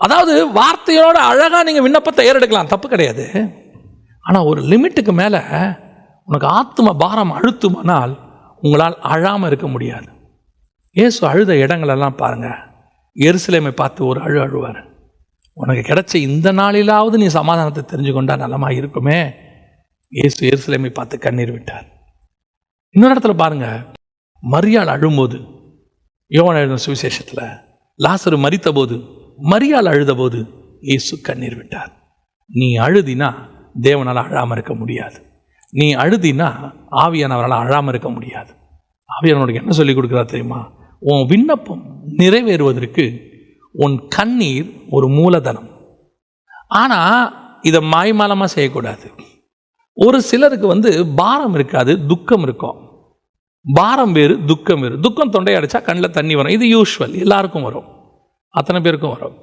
அதாவது வார்த்தையோட அழகாக நீங்கள் விண்ணப்பத்தை ஏறெடுக்கலாம், தப்பு கிடையாது. ஆனால் ஒரு லிமிட்டுக்கு மேலே உனக்கு ஆத்ம பாரம் அழுத்துமானால் உங்களால் அழாமல் இருக்க முடியாது. இயேசு அழுத இடங்களெல்லாம் பாருங்கள். எருசலேமை பார்த்து ஒரு அழுவார். உனக்கு கிடைச்ச இந்த நாளிலாவது நீ சமாதானத்தை தெரிஞ்சு கொண்டா நலமாக இருக்குமே. இயேசு எருசலேமை பார்த்து கண்ணீர் விட்டார். இன்னொரு இடத்துல பாருங்க, மரியாள் அழும்போது, யோவான் எழுதின சுவிசேஷத்தில் லாசரு மரித்த போது மரியாள் அழுத போது இயேசு கண்ணீர் விட்டார். நீ அழுதினா தேவனால் அழாமல் இருக்க முடியாது. நீ அழுதினா ஆவியானவரால் அழாமல் இருக்க முடியாது. ஆவியானவருக்கு என்ன சொல்லி கொடுக்குறா தெரியுமா? உன் விண்ணப்பம் நிறைவேறுவதற்கு உன் கண்ணீர் ஒரு மூலதனம். ஆனால் இதை மாய்மாலமாக செய்யக்கூடாது. ஒரு சிலருக்கு பாரம் இருக்காது, துக்கம் இருக்கும். பாரம் வேறு, துக்கம் வேறு. துக்கம் தொண்டை அடைச்சா கண்ணில் தண்ணி வரும், இது யூஸ்வல், எல்லாருக்கும் வரும், அத்தனை பேருக்கும் வரும்.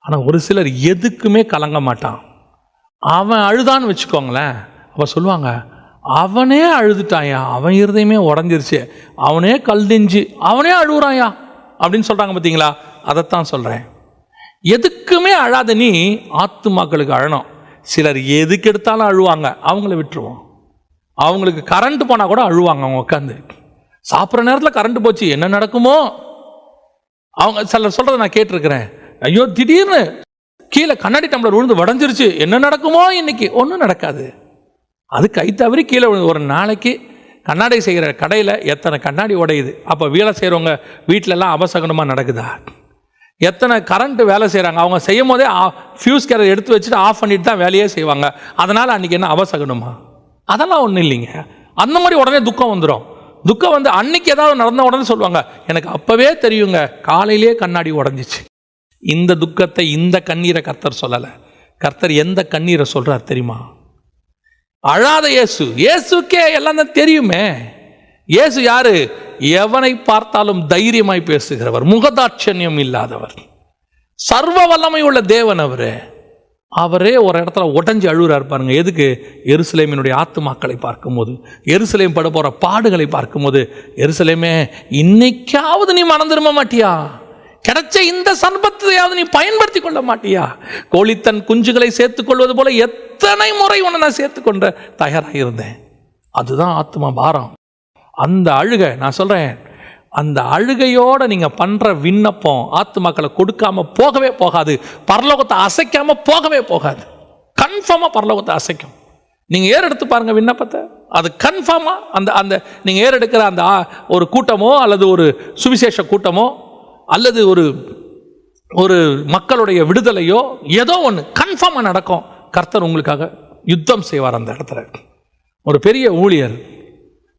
ஆனால் ஒரு சிலர் எதுக்குமே கலங்க மாட்டான். அவன் அழுதான்னு வச்சுக்கோங்களேன், அவன் சொல்லுவாங்க, அவனே அழுதுட்டாயா, அவன் இருதயமே உடஞ்சிருச்சு, அவனே கல்தெஞ்சு அவனே அழுகுறாயா அப்படின்னு சொல்கிறாங்க. பார்த்தீங்களா? அதைத்தான் சொல்கிறேன். எதுக்குமே அழாத நீ ஆத்துமாக்களுக்கு அழணும். சிலர் எதுக்கு எடுத்தாலும் அழுவாங்க, அவங்கள விட்டுருவோம். அவங்களுக்கு கரண்ட் போனால் கூட அழுவாங்க. அவங்க உட்காந்து சாப்பிட்ற நேரத்தில் கரண்ட் போச்சு என்ன நடக்குமோ, அவங்க சிலர் சொல்கிறத நான் கேட்டிருக்கிறேன். ஐயோ திடீர்னு கீழே கண்ணாடி டம்ளர் விழுந்து உடஞ்சிருச்சு, என்ன நடக்குமோ இன்னைக்கு. ஒன்றும் நடக்காது. அது கை தவறி கீழே ஒரு நாளைக்கு கண்ணாடி செய்கிற கடையில் எத்தனை கண்ணாடி உடையுது. அப்போ வேலை செய்கிறவங்க வீட்டிலலாம் அபசகனமாக நடக்குதா? எத்தனை கரண்ட் வேலை செய்கிறாங்க, அவங்க செய்யும் போதே ஃபியூஸ் கேரர் எடுத்து வச்சுட்டு ஆஃப் பண்ணிட்டு தான் வேலையே செய்வாங்க. அதனால் அன்றைக்கி என்ன அபசகனமா? அதெல்லாம் ஒன்றும் இல்லைங்க. அந்த மாதிரி உடனே துக்கம் வந்துடும். துக்கம் அன்னைக்கு ஏதாவது நடந்த உடனே சொல்லுவாங்க, எனக்கு அப்போவே தெரியுங்க, காலையிலே கண்ணாடி உடஞ்சிச்சு. இந்த துக்கத்தை, இந்த கண்ணீரை கர்த்தர் சொல்லலை. கர்த்தர் எந்த கண்ணீரை சொல்கிறார் தெரியுமா? அழாத இயேசு. இயேசுக்கே எல்லாம் தான் தெரியுமே. இயேசு யாரு? எவனை பார்த்தாலும் தைரியமாய் பேசுகிறவர், முகதாட்சண்யம் இல்லாதவர், சர்வ வல்லமை உள்ள தேவன். அவரே ஒரு இடத்துல உடஞ்சி அழுகிறார் பாருங்க. எதுக்கு? எருசலேமினுடைய ஆத்துமாக்களை பார்க்கும்போது, எருசலேம் பட போகிற பாடுகளை பார்க்கும்போது, எருசலேமே இன்னைக்காவது நீ மனம் திரும்ப மாட்டியா? கிடைச்ச இந்த சம்பத்தையாவது நீ பயன்படுத்தி கொள்ள மாட்டியா? கோழி தன் குஞ்சுகளை சேர்த்துக் கொள்வது போல எத்தனை முறை உன்னை நான் சேர்த்துக்கொண்ட தயாராக இருந்தேன். அதுதான் ஆத்மா பாரம். அந்த அழுகை, நான் சொல்கிறேன், அந்த அழுகையோடு நீங்கள் பண்ணுற விண்ணப்பம் ஆத்துமாக்களை கொடுக்காம போகவே போகாது, பரலோகத்தை அசைக்காமல் போகவே போகாது. கன்ஃபார்மாக பரலோகத்தை அசைக்கும். நீங்கள் ஏறெடுத்து பாருங்கள் விண்ணப்பத்தை, அது கன்ஃபார்மாக அந்த அந்த நீங்கள் ஏறெடுக்கிற அந்த ஒரு கூட்டமோ அல்லது ஒரு சுவிசேஷ கூட்டமோ அல்லது ஒரு ஒரு மக்களுடைய விடுதலையோ ஏதோ ஒன்று கன்ஃபார்மாக நடக்கும். கர்த்தர் உங்களுக்காக யுத்தம் செய்வார். அந்த இடத்துல ஒரு பெரிய ஊழியர்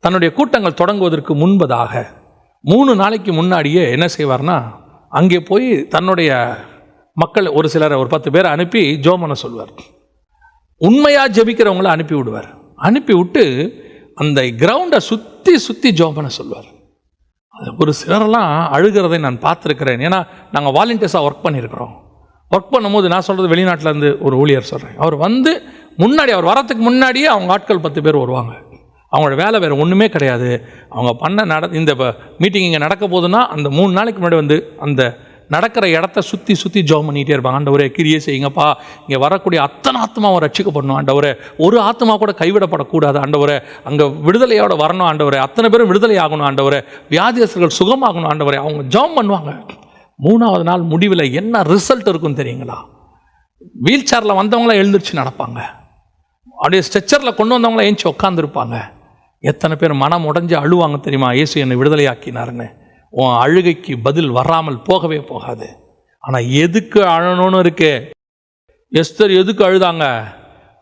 தன்னுடைய கூட்டங்கள் தொடங்குவதற்கு முன்பதாக 3 நாளைக்கு முன்னாடியே என்ன செய்வார்னா, அங்கே போய் தன்னுடைய மக்கள் ஒரு சிலரை ஒரு 10 பேரை அனுப்பி ஜெபம் பண்ண சொல்வார். உண்மையாக ஜெபிக்கிறவங்கள அனுப்பி விடுவார். அனுப்பி விட்டு அந்த கிரவுண்டை சுற்றி சுற்றி ஜெபம் பண்ண சொல்வார். ஒரு சிலரெல்லாம் அழுகிறதை நான் பார்த்துருக்கிறேன். ஏன்னா நாங்கள் வாலண்டியர்ஸாக ஒர்க் பண்ணியிருக்கிறோம். ஒர்க் பண்ணும்போது நான் சொல்கிறது வெளிநாட்டிலேருந்து ஒரு ஊழியர் சொல்கிறேன். அவர் வந்து முன்னாடி, அவர் வரத்துக்கு முன்னாடியே அவங்க ஆட்கள் 10 பேர் வருவாங்க. அவங்களோட வேலை வேறு ஒன்றுமே கிடையாது. அவங்க பண்ண இந்த மீட்டிங் இங்கே நடக்க போகுதுன்னா அந்த 3 நாளைக்கு முன்னாடி வந்து அந்த நடக்கிற இடத்த சுற்றி சுற்றி ஜெபம் பண்ணிகிட்டே இருப்பாங்க. ஆண்டவரே கிரியை செய்யுங்கப்பா, இங்கே வரக்கூடிய அத்தனை ஆத்மாவை ரட்சிக்கப்படணும் ஆண்டவரே, ஒரு ஆத்மா கூட கைவிடப்படக்கூடாது ஆண்டவரே, அங்கே விடுதலையோட வரணும் ஆண்டவரே, அத்தனை பேரும் விடுதலை ஆகணும் ஆண்டவரே, வியாதியஸ்தர்கள் சுகமாகணும் ஆண்டவரே. அவங்க ஜெபம் பண்ணுவாங்க. 3ஆவது நாள் முடிவில் என்ன ரிசல்ட் இருக்குன்னு தெரியுங்களா? வீல் சேரில் வந்தவங்களாம் எழுந்திரிச்சு நடப்பாங்க. அப்படியே ஸ்ட்ரெச்சரில் கொண்டு வந்தவங்களாம் ஏஞ்சி உட்காந்துருப்பாங்க. எத்தனை பேர் மனம் உடைஞ்சு அழுவாங்க தெரியுமா? இயேசு என்னை விடுதலையாக்கினாருன்னு. உன் அழுகைக்கு பதில் வராமல் போகவே போகாது. ஆனால் எதுக்கு அழணும்னு இருக்கு. எஸ்தர் எதுக்கு அழுதாங்க?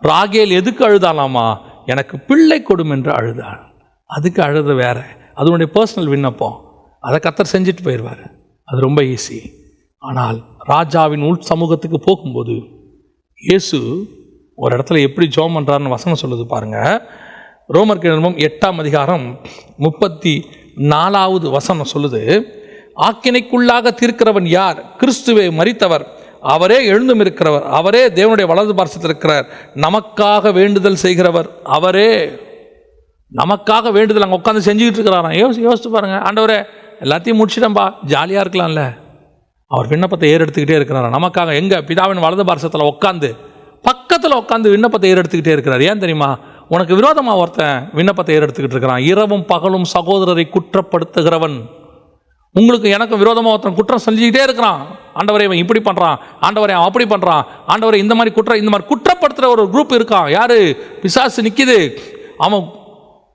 ராகேல் எதுக்கு அழுதாலாமா? எனக்கு பிள்ளை கொடும் என்று அழுதாள். அதுக்கு அழுது வேற, அதனுடைய பர்சனல் விண்ணப்பம். அதை கர்த்தர் செஞ்சுட்டு போயிடுவார். அது ரொம்ப ஈஸி. ஆனால் ராஜாவின் உள் சமூகத்துக்கு போகும்போது இயேசு ஒரு இடத்துல எப்படி ஜெபம் பண்ணுறாருன்னு வசனம் சொல்லுது பாருங்க. ரோமர் நிருபம் 8ஆம் அதிகாரம் 34வது வசனம் சொல்லுது, ஆக்கினைக்குள்ளாக தீர்க்கிறவன் யார்? கிறிஸ்துவே மரித்தவர், அவரே எழுந்தும் இருக்கிறவர், அவரே தேவனுடைய வலது பார்சத்தில் இருக்கிறார், நமக்காக வேண்டுதல் செய்கிறவர் அவரே. நமக்காக வேண்டுதல் அங்கே உட்காந்து செஞ்சுக்கிட்டு இருக்கிறாராம். யோசிச்சு பாருங்க. ஆண்டவரே எல்லாத்தையும் முடிச்சிட்டம்பா, ஜாலியாக இருக்கலாம்ல. அவர் விண்ணப்பத்தை ஏறெடுத்துக்கிட்டே இருக்கிறாரா நமக்காக. எங்கே? பிதாவின் வலது பார்சத்தில் உட்காந்து, பக்கத்தில் உட்காந்து விண்ணப்பத்தை ஏறெடுத்துக்கிட்டே இருக்கிறார். ஏன் தெரியுமா? உனக்கு விரோதமாக ஒருத்தன் விண்ணப்பத்தை ஏறெடுத்துக்கிட்டு இருக்கிறான். இரவும் பகலும் சகோதரரை குற்றப்படுத்துகிறவன். உங்களுக்கு எனக்கு விரோதமாக ஒருத்தன் குற்றம் செஞ்சுக்கிட்டே இருக்கிறான். ஆண்டவரை இவன் இப்படி பண்ணுறான், ஆண்டவரை அவன் அப்படி பண்ணுறான், ஆண்டவரை இந்த மாதிரி குற்றப்படுத்துகிற ஒரு குரூப் இருக்கான். யாரு? பிசாசு நிற்கிது. அவன்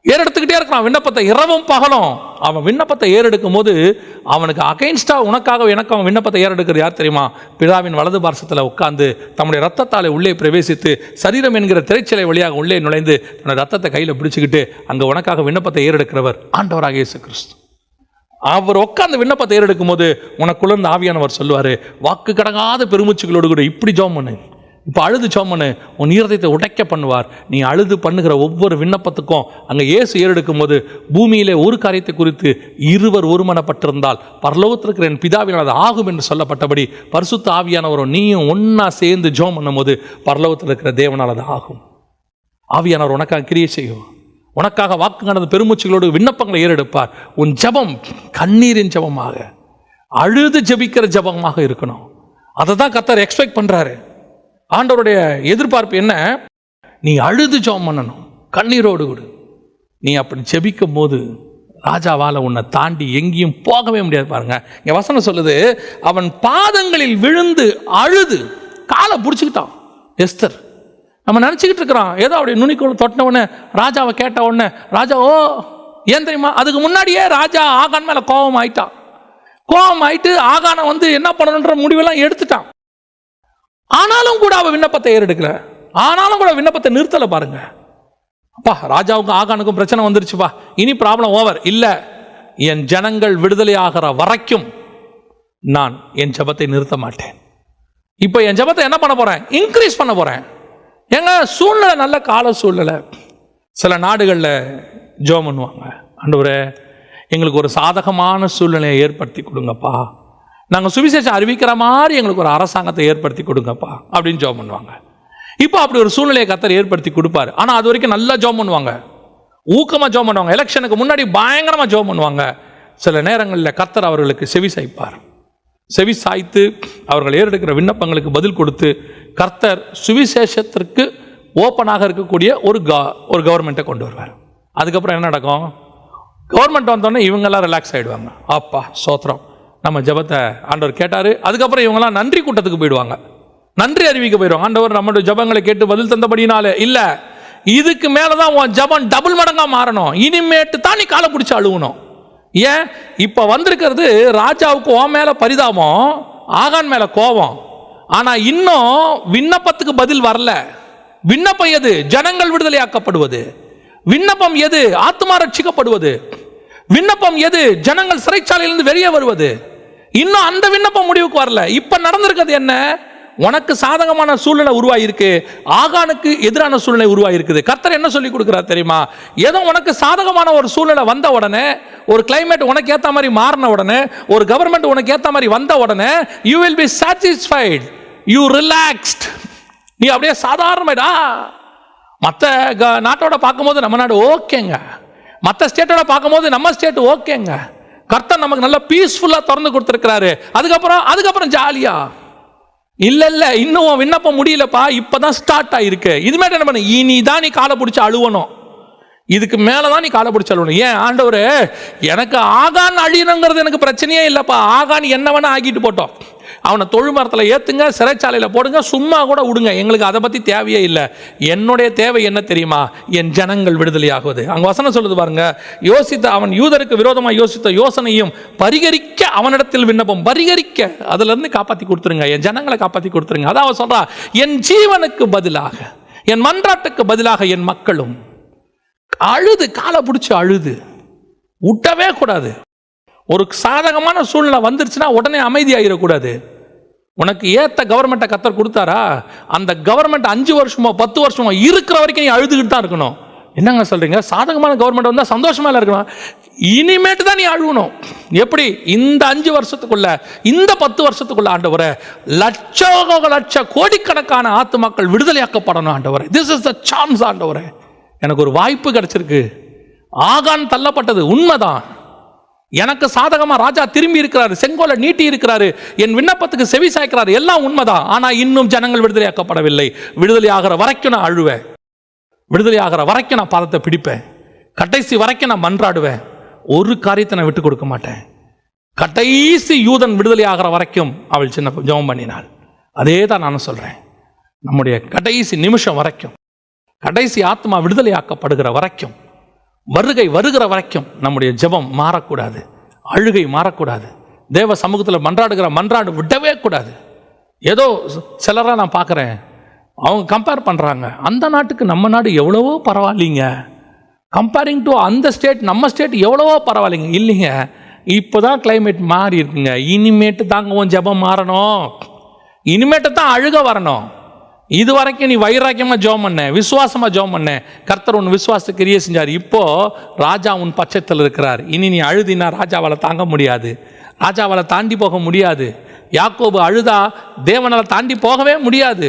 ஏறெடுத்துக்கிட்டே இருக்கிறான் விண்ணப்பத்தை இரவும் பகலும். அவன் விண்ணப்பத்தை ஏறெடுக்கும் போது அவனுக்கு அகைன்ஸ்டாக உனக்காக எனக்கு அவன் விண்ணப்பத்தை ஏறெடுக்கிறது யார் தெரியுமா? பிதாவின் வலது பார்சத்தில் உட்கார்ந்து தம்முடைய ரத்தத்தாலே உள்ளே பிரவேசித்து சரீரம் என்கிற திரைச்சலை வழியாக உள்ளே நுழைந்து தன்னுடைய ரத்தத்தை கையில் பிடிச்சிக்கிட்டு அங்கே உனக்காக விண்ணப்பத்தை ஏறெடுக்கிறவர் ஆண்டவராக இயேசு கிறிஸ்து. அவர் உட்கார்ந்து விண்ணப்பத்தை ஏறெடுக்கும் போது உனக்குள்ள இருந்து ஆவியானவர் சொல்லுவார், வாக்கு கடங்காத பெருமூச்சுகளோடு கூட இப்படி ஜெபம் பண்ணு, இப்போ அழுது ஜெபம் பண்ணு, உன் இருதயத்தை உடைக்க பண்ணுவார். நீ அழுது பண்ணுகிற ஒவ்வொரு விண்ணப்பத்துக்கும் அங்கே இயேசு ஏறெடுக்கும் போது பூமியிலே ஒரு காரியத்தை குறித்து இருவர் ஒருமனப்பட்டிருந்தால் பரலோகத்தில் இருக்கிற என் பிதாவினால் அது ஆகும் என்று சொல்லப்பட்டபடி பரிசுத்த ஆவியானவரும் நீயும் ஒன்றா சேர்ந்து ஜெபம் பண்ணும் போது பரலோகத்தில் இருக்கிற தேவனால் அது ஆகும். ஆவியானவர் உனக்காக கிரியை செய்யும். உனக்காக வாக்கு கடந்த பெருமூச்சுகளோடு விண்ணப்பங்களை ஏறெடுப்பார். உன் ஜெபம் கண்ணீரின் ஜெபமாக, அழுது ஜெபிக்கிற ஜெபமாக இருக்கணும். அதை தான் கர்த்தர் எக்ஸ்பெக்ட் பண்ணுறாரு. ஆண்டவருடைய எதிர்பார்ப்பு என்ன? நீ அழுது ஜெபம் பண்ணணும், கண்ணீரோடு கூட. நீ அப்படி ஜெபிக்கும் போது ராஜாவால் உன்னை தாண்டி எங்கேயும் போகவே முடியாது. பாருங்க, இங்கே வசனம் சொல்லுது, அவன் பாதங்களில் விழுந்து அழுது காலை பிடிச்சிக்கிட்டான். எஸ்தர் நம்ம நினச்சிக்கிட்டு இருக்கிறான் ஏதோ அப்படி நுனிக்கோள் தொட்டின உடனே ராஜாவை கேட்ட உடனே ராஜா ஓ ஏன் தெரியுமா? அதுக்கு முன்னாடியே ராஜா ஆகான் மேலே கோபம் ஆயிட்டான். கோபம் ஆயிட்டு ஆகானை வந்து என்ன பண்ணணுன்ற முடிவெல்லாம் எடுத்துட்டான். ஆனாலும் கூட அவ விண்ணப்பத்தை ஏறெடுக்கல. ஆனாலும் கூட விண்ணப்பத்தை நிறுத்தலை. பாருங்க, அப்பா ராஜாவுக்கும் ஆகானுக்கும் பிரச்சனை வந்துருச்சுப்பா, இனி ப்ராப்ளம் ஓவர். இல்லை, என் ஜனங்கள் விடுதலை ஆகிற வரைக்கும் நான் என் ஜெபத்தை நிறுத்த மாட்டேன். இப்போ என் ஜெபத்தை என்ன பண்ண போறேன்? இன்க்ரீஸ் பண்ண போறேன். எங்க சூழ்நிலை நல்ல கால சூழ்நிலை. சில நாடுகளில் ஜெபம் பண்ணுவாங்க, ஆண்டவரே எங்களுக்கு ஒரு சாதகமான சூழ்நிலையை ஏற்படுத்தி கொடுங்கப்பா, நாங்கள் சுவிசேஷம் அறிவிக்கிற மாதிரி எங்களுக்கு ஒரு அரசாங்கத்தை ஏற்படுத்தி கொடுங்கப்பா அப்படின்னு ஜெபம் பண்ணுவாங்க. இப்போ அப்படி ஒரு சூழ்நிலையை கர்த்தர் ஏற்படுத்தி கொடுப்பாரு. ஆனால் அது வரைக்கும் நல்லா ஜெபம் பண்ணுவாங்க, ஊக்கமாக ஜெபம் பண்ணுவாங்க, எலெக்ஷனுக்கு முன்னாடி பயங்கரமாக ஜெபம் பண்ணுவாங்க. சில நேரங்களில் கர்த்தர் அவர்களுக்கு செவி சாய்ப்பார். செவி சாய்த்து அவர்கள் ஏறெடுக்கிற விண்ணப்பங்களுக்கு பதில் கொடுத்து கர்த்தர் சுவிசேஷத்திற்கு ஓப்பனாக இருக்கக்கூடிய ஒரு கவர்மெண்ட்டை கொண்டு வருவார். அதுக்கப்புறம் என்ன நடக்கும்? கவர்மெண்ட் வந்தோடனே இவங்கெல்லாம் ரிலாக்ஸ் ஆகிடுவாங்க. அப்பா சோத்திரம், நம்ம ஜெபத்தை ஆண்டவர் கேட்டார். அதுக்கப்புறம் இவங்கெல்லாம் நன்றி கூட்டத்துக்கு போயிடுவாங்க, நன்றி அறிவிக்க போயிடுவாங்க. ஆண்டவர் நம்மளுடைய ஜெபங்களை கேட்டு பதில் தந்தபடினாலே. இல்லை, இதுக்கு மேலே தான் உன் ஜெபம் டபுள் மடங்காக மாறணும். இனிமேட்டு தான் நீ காலை பிடிச்சி அழுகணும். ஏன் இப்போ வந்திருக்கிறது ராஜாவுக்கு உன் மேலே பரிதாபம், ஆகான் மேலே கோபம். ஆனால் இன்னும் விண்ணப்பத்துக்கு பதில் வரல. விண்ணப்பம் எது? ஜனங்கள் விடுதலையாக்கப்படுவது. விண்ணப்பம் எது? ஆத்மா ரட்சிக்கப்படுவது. விண்ணப்பம் எது? ஜனங்கள் சிறைச்சாலையிலிருந்து வெளியே வருவது. இன்னும் அந்த விண்ணப்பம் முடிவுக்கு வரல. இப்ப நடந்திருக்கிறது என்ன? உனக்கு சாதகமான சூழ்நிலை உருவாயிருக்கு, ஆகானுக்கு எதிரான சூழ்நிலை உருவாயிருக்குது. கர்த்தர் என்ன சொல்லி கொடுக்கிறார் தெரியுமா? ஏதோ உனக்கு சாதகமான ஒரு சூழ்நிலை வந்த உடனே, ஒரு கிளைமேட் உனக்கு ஏற்ற மாதிரி மாறின உடனே, ஒரு கவர்மெண்ட் உனக்கு ஏற்ற மாதிரி வந்த உடனே, you will be satisfied, you relaxed. நீ அப்படியே சாதாரணமாயிடா. மற்ற நாட்டோட பார்க்கும்போது நம்ம நாடு ஓகேங்க, மற்ற ஸ்டேட்டோட பார்க்கும்போது நம்ம ஸ்டேட் ஓகேங்க. கர்த்தர் நமக்கு நல்லா பீஸ்ஃபுல்லாக திறந்து கொடுத்துருக்கிறாரு. அதுக்கப்புறம் ஜாலியா இல்ல, இன்னும் விண்ணப்பம் முடியலப்பா, இப்பதான் ஸ்டார்ட் ஆயிருக்கு. இதுமாதிரி என்ன பண்ண, இனி தான் நீ காலை பிடிச்சி அழுவணும். இதுக்கு மேலதான் நீ காலை பிடிச்சி அழுவணும். ஏன் ஆண்டவரே, எனக்கு ஆகான் அழியணுங்கிறது எனக்கு பிரச்சனையே இல்லப்பா. ஆகான் என்ன வேணா ஆகிட்டு போட்டோம், அவனை தொழுமரத்தில் ஏற்றுங்க, சிறைச்சாலையில் போடுங்க, சும்மா கூட விடுங்க, எங்களுக்கு அதை பற்றி தேவையே இல்லை. என்னுடைய தேவை என்ன தெரியுமா? என் ஜனங்கள் விடுதலையாகுவது. அங்கே வசனம் சொல்லுது பாருங்க, யோசித்த அவன் யூதருக்கு விரோதமாக யோசித்த யோசனையும் பரிகரிக்க அவனிடத்தில் விண்ணப்பம், பரிகரிக்க, அதிலிருந்து காப்பாற்றி கொடுத்துருங்க, என் ஜனங்களை காப்பாற்றி கொடுத்துருங்க. அதான் அவன் சொல்றா, என் ஜீவனுக்கு பதிலாக, என் மன்றாட்டுக்கு பதிலாக என் மக்களும் அழுது, காலை பிடிச்சி அழுது விட்டவே கூடாது. ஒரு சாதகமான சூழ்நிலை வந்துருச்சுன்னா உடனே அமைதியாகிடக்கூடாது. உனக்கு ஏற்ற கவர்மெண்ட்டை கர்த்தர் கொடுத்தாரா, அந்த கவர்மெண்ட் 5 வருஷமோ 10 வருஷமோ இருக்கிற வரைக்கும் நீ அழுதுகிட்டு தான் இருக்கணும். என்னங்க சொல்றீங்க? சாதகமான கவர்மெண்ட் வந்தால் சந்தோஷமா இருக்கணும், இனிமேட்டு தான் நீ அழுகணும். எப்படி? இந்த 5 வருஷத்துக்குள்ள, இந்த 10 வருஷத்துக்குள்ள ஆண்டவரே, லட்ச கோடிக்கணக்கான ஆத்துமாக்கள் விடுதலையாக்கப்படணும் ஆண்டவரே. திஸ் இஸ் த சான்ஸ் ஆண்டவரே, எனக்கு ஒரு வாய்ப்பு கிடைச்சிருக்கு. ஆகான் தள்ளப்பட்டது உண்மைதான், எனக்கு சாதகமா ராஜா திரும்பி இருக்கிறாரு, செங்கோலை நீட்டி இருக்கிறாரு, என் விண்ணப்பத்துக்கு செவி சாய்க்கிறாரு, எல்லாம் உண்மைதான். ஆனா இன்னும் ஜனங்கள் விடுதலையாக்கப்படவில்லை. விடுதலை ஆகிற வரைக்கும் நான் அழுவேன், விடுதலை ஆகிற வரைக்கும் நான் பாதத்தை பிடிப்பேன், கடைசி வரைக்கும் நான் மன்றாடுவேன், ஒரு காரியத்தை நான் விட்டு கொடுக்க மாட்டேன். கடைசி யூதன் விடுதலை ஆகிற வரைக்கும் அவள் சின்ன ஜெபம் பண்ணினாள். அதே தான் நானும் சொல்றேன். நம்முடைய கடைசி நிமிஷம் வரைக்கும், கடைசி ஆத்மா விடுதலையாக்கப்படுகிற வரைக்கும், வருகை வருகிற வரைக்கும் நம்முடைய ஜெபம் மாறக்கூடாது, அழுகை மாறக்கூடாது. தேவ சமூகத்தில் மன்றாடுகிற மன்றாடு விடவே கூடாது. ஏதோ சிலராக நான் பார்க்குறேன், அவங்க கம்பேர் பண்ணுறாங்க, அந்த நாட்டுக்கு நம்ம நாடு எவ்வளவோ பரவாயில்லைங்க, கம்பேரிங் டு அந்த ஸ்டேட் நம்ம ஸ்டேட் எவ்வளவோ பரவாயில்லைங்க. இல்லைங்க, இப்போ தான் கிளைமேட் மாறி இருக்குங்க. இனிமேட்டு தாங்க உன் ஜெபம் மாறணும், இனிமேட்டு தான் அழுக வரணும். இது வரைக்கும் நீ வைராக்கியமாக ஜெபம் பண்ண, விசுவாசமாக ஜெபம் பண்ண, கர்த்தர் உன் விசுவாசத்தை கிரியை செஞ்சார். இப்போ ராஜா உன் பட்சத்தில் இருக்கிறார். இனி நீ அழுதினா ராஜாவால் தாங்க முடியாது, ராஜாவால் தாண்டி போக முடியாது. யாக்கோபு அழுதா தேவனால் தாண்டி போகவே முடியாது.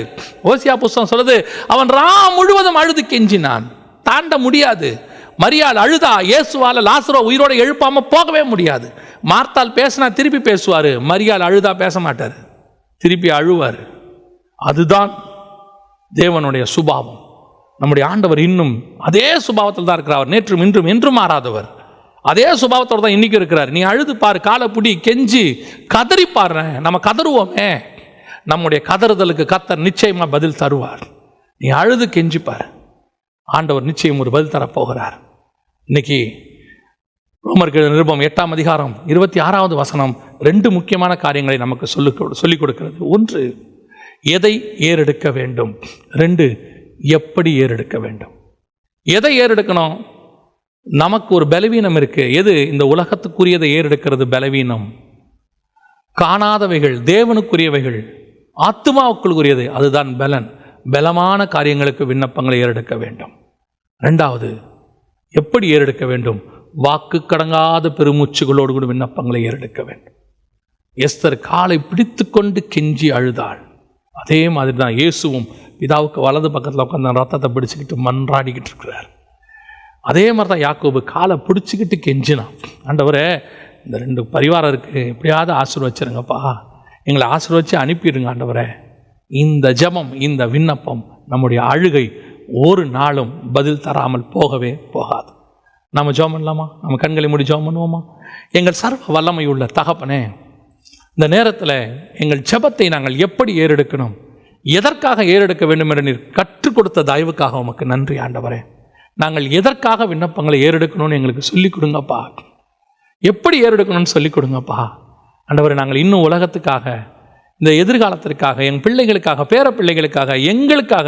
ஓசியா புஸ்தகம் சொல்லுது, அவன் முழுவதும் அழுது கெஞ்சினான், தாண்ட முடியாது. மரியாள் அழுதா இயேசுவால் லாசரோ உயிரோடு எழுப்பாம போகவே முடியாது. மார்த்தாள் பேசினா திருப்பி பேசுவார், மரியாள் அழுதா பேச மாட்டார், திருப்பி அழுவார். அதுதான் தேவனுடைய சுபாவம். நம்முடைய ஆண்டவர் இன்னும் அதே சுபாவத்தில் தான் இருக்கிறார். நேற்றும் இன்றும் என்றும் மாறாதவர். அதே சுபாவத்தோடு தான் இன்னைக்கு இருக்கிறார். நீ அழுது பாரு, காலை பிடி, கெஞ்சி கதறி பாரு. நம்ம கதறுவோமே, நம்முடைய கதறுதலுக்கு கர்த்தர் நிச்சயமா பதில் தருவார். நீ அழுது கெஞ்சிப்பார், ஆண்டவர் நிச்சயம் ஒரு பதில் தரப்போகிறார். இன்னைக்கு ரோமர்கள் நிருபம் 8ஆம் அதிகாரம் 26வது வசனம் 2 முக்கியமான காரியங்களை நமக்கு சொல்லிக் கொடுக்கிறது. 1, எதை ஏறெடுக்க வேண்டும். 2, எப்படி ஏறெடுக்க வேண்டும். எதை ஏறெடுக்கணும்? நமக்கு ஒரு பலவீனம் இருக்கு. எது? இந்த உலகத்துக்குரியதை ஏறெடுக்கிறது பலவீனம். காணாதவைகள், தேவனுக்குரியவைகள், ஆத்துமாவுக்குரியது, அதுதான் பலன். பலமான காரியங்களுக்கு விண்ணப்பங்களை ஏறெடுக்க வேண்டும். 2வது, எப்படி ஏறெடுக்க வேண்டும்? வாக்கு கடங்காத பெருமூச்சுகளோடு கூட விண்ணப்பங்களை ஏறெடுக்க வேண்டும். எஸ்தர் காலை பிடித்து கொண்டு கெஞ்சி அழுதாள். அதே மாதிரி தான் இயேசுவும் பிதாவுக்கு வலது பக்கத்தில் உட்காந்து ரத்தத்தை பிடிச்சிக்கிட்டு மன்றாடிக்கிட்டு இருக்கிறார். அதே மாதிரி தான் யாக்கோபு காலை பிடிச்சிக்கிட்டு கெஞ்சினான், ஆண்டவரே இந்த 2 பரிவாரம் இருக்குது, எப்படியாவது ஆசீர்வச்சிருங்கப்பா, எங்களை ஆசீர்வச்சு அனுப்பிடுங்க ஆண்டவரே. இந்த ஜெபம், இந்த விண்ணப்பம், நம்முடைய அழுகை ஒரு நாளும் பதில் தராமல் போகவே போகாது. நாம் ஜெபம் பண்ணலாமா? நம்ம கண்களை மூடி ஜெபம் பண்ணுவோமா? எங்கள் சர்வ வல்லமை உள்ள தகப்பனே, இந்த நேரத்தில் எங்கள் ஜெபத்தை நாங்கள் எப்படி ஏறெடுக்கணும், எதற்காக ஏறெடுக்க வேண்டும் என்று நீர் கற்றுக் கொடுத்த தயவுக்காக உமக்கு நன்றி ஆண்டவரே. நாங்கள் எதற்காக விண்ணப்பங்களை ஏறெடுக்கணும்னு எங்களுக்கு சொல்லிக் கொடுங்கப்பா. எப்படி ஏறெடுக்கணும்னு சொல்லிக் கொடுங்கப்பா ஆண்டவரே. நாங்கள் இன்னும் உலகத்துக்காக, இந்த எதிர்காலத்திற்காக, என் பிள்ளைகளுக்காக, பேர பிள்ளைகளுக்காக, எங்களுக்காக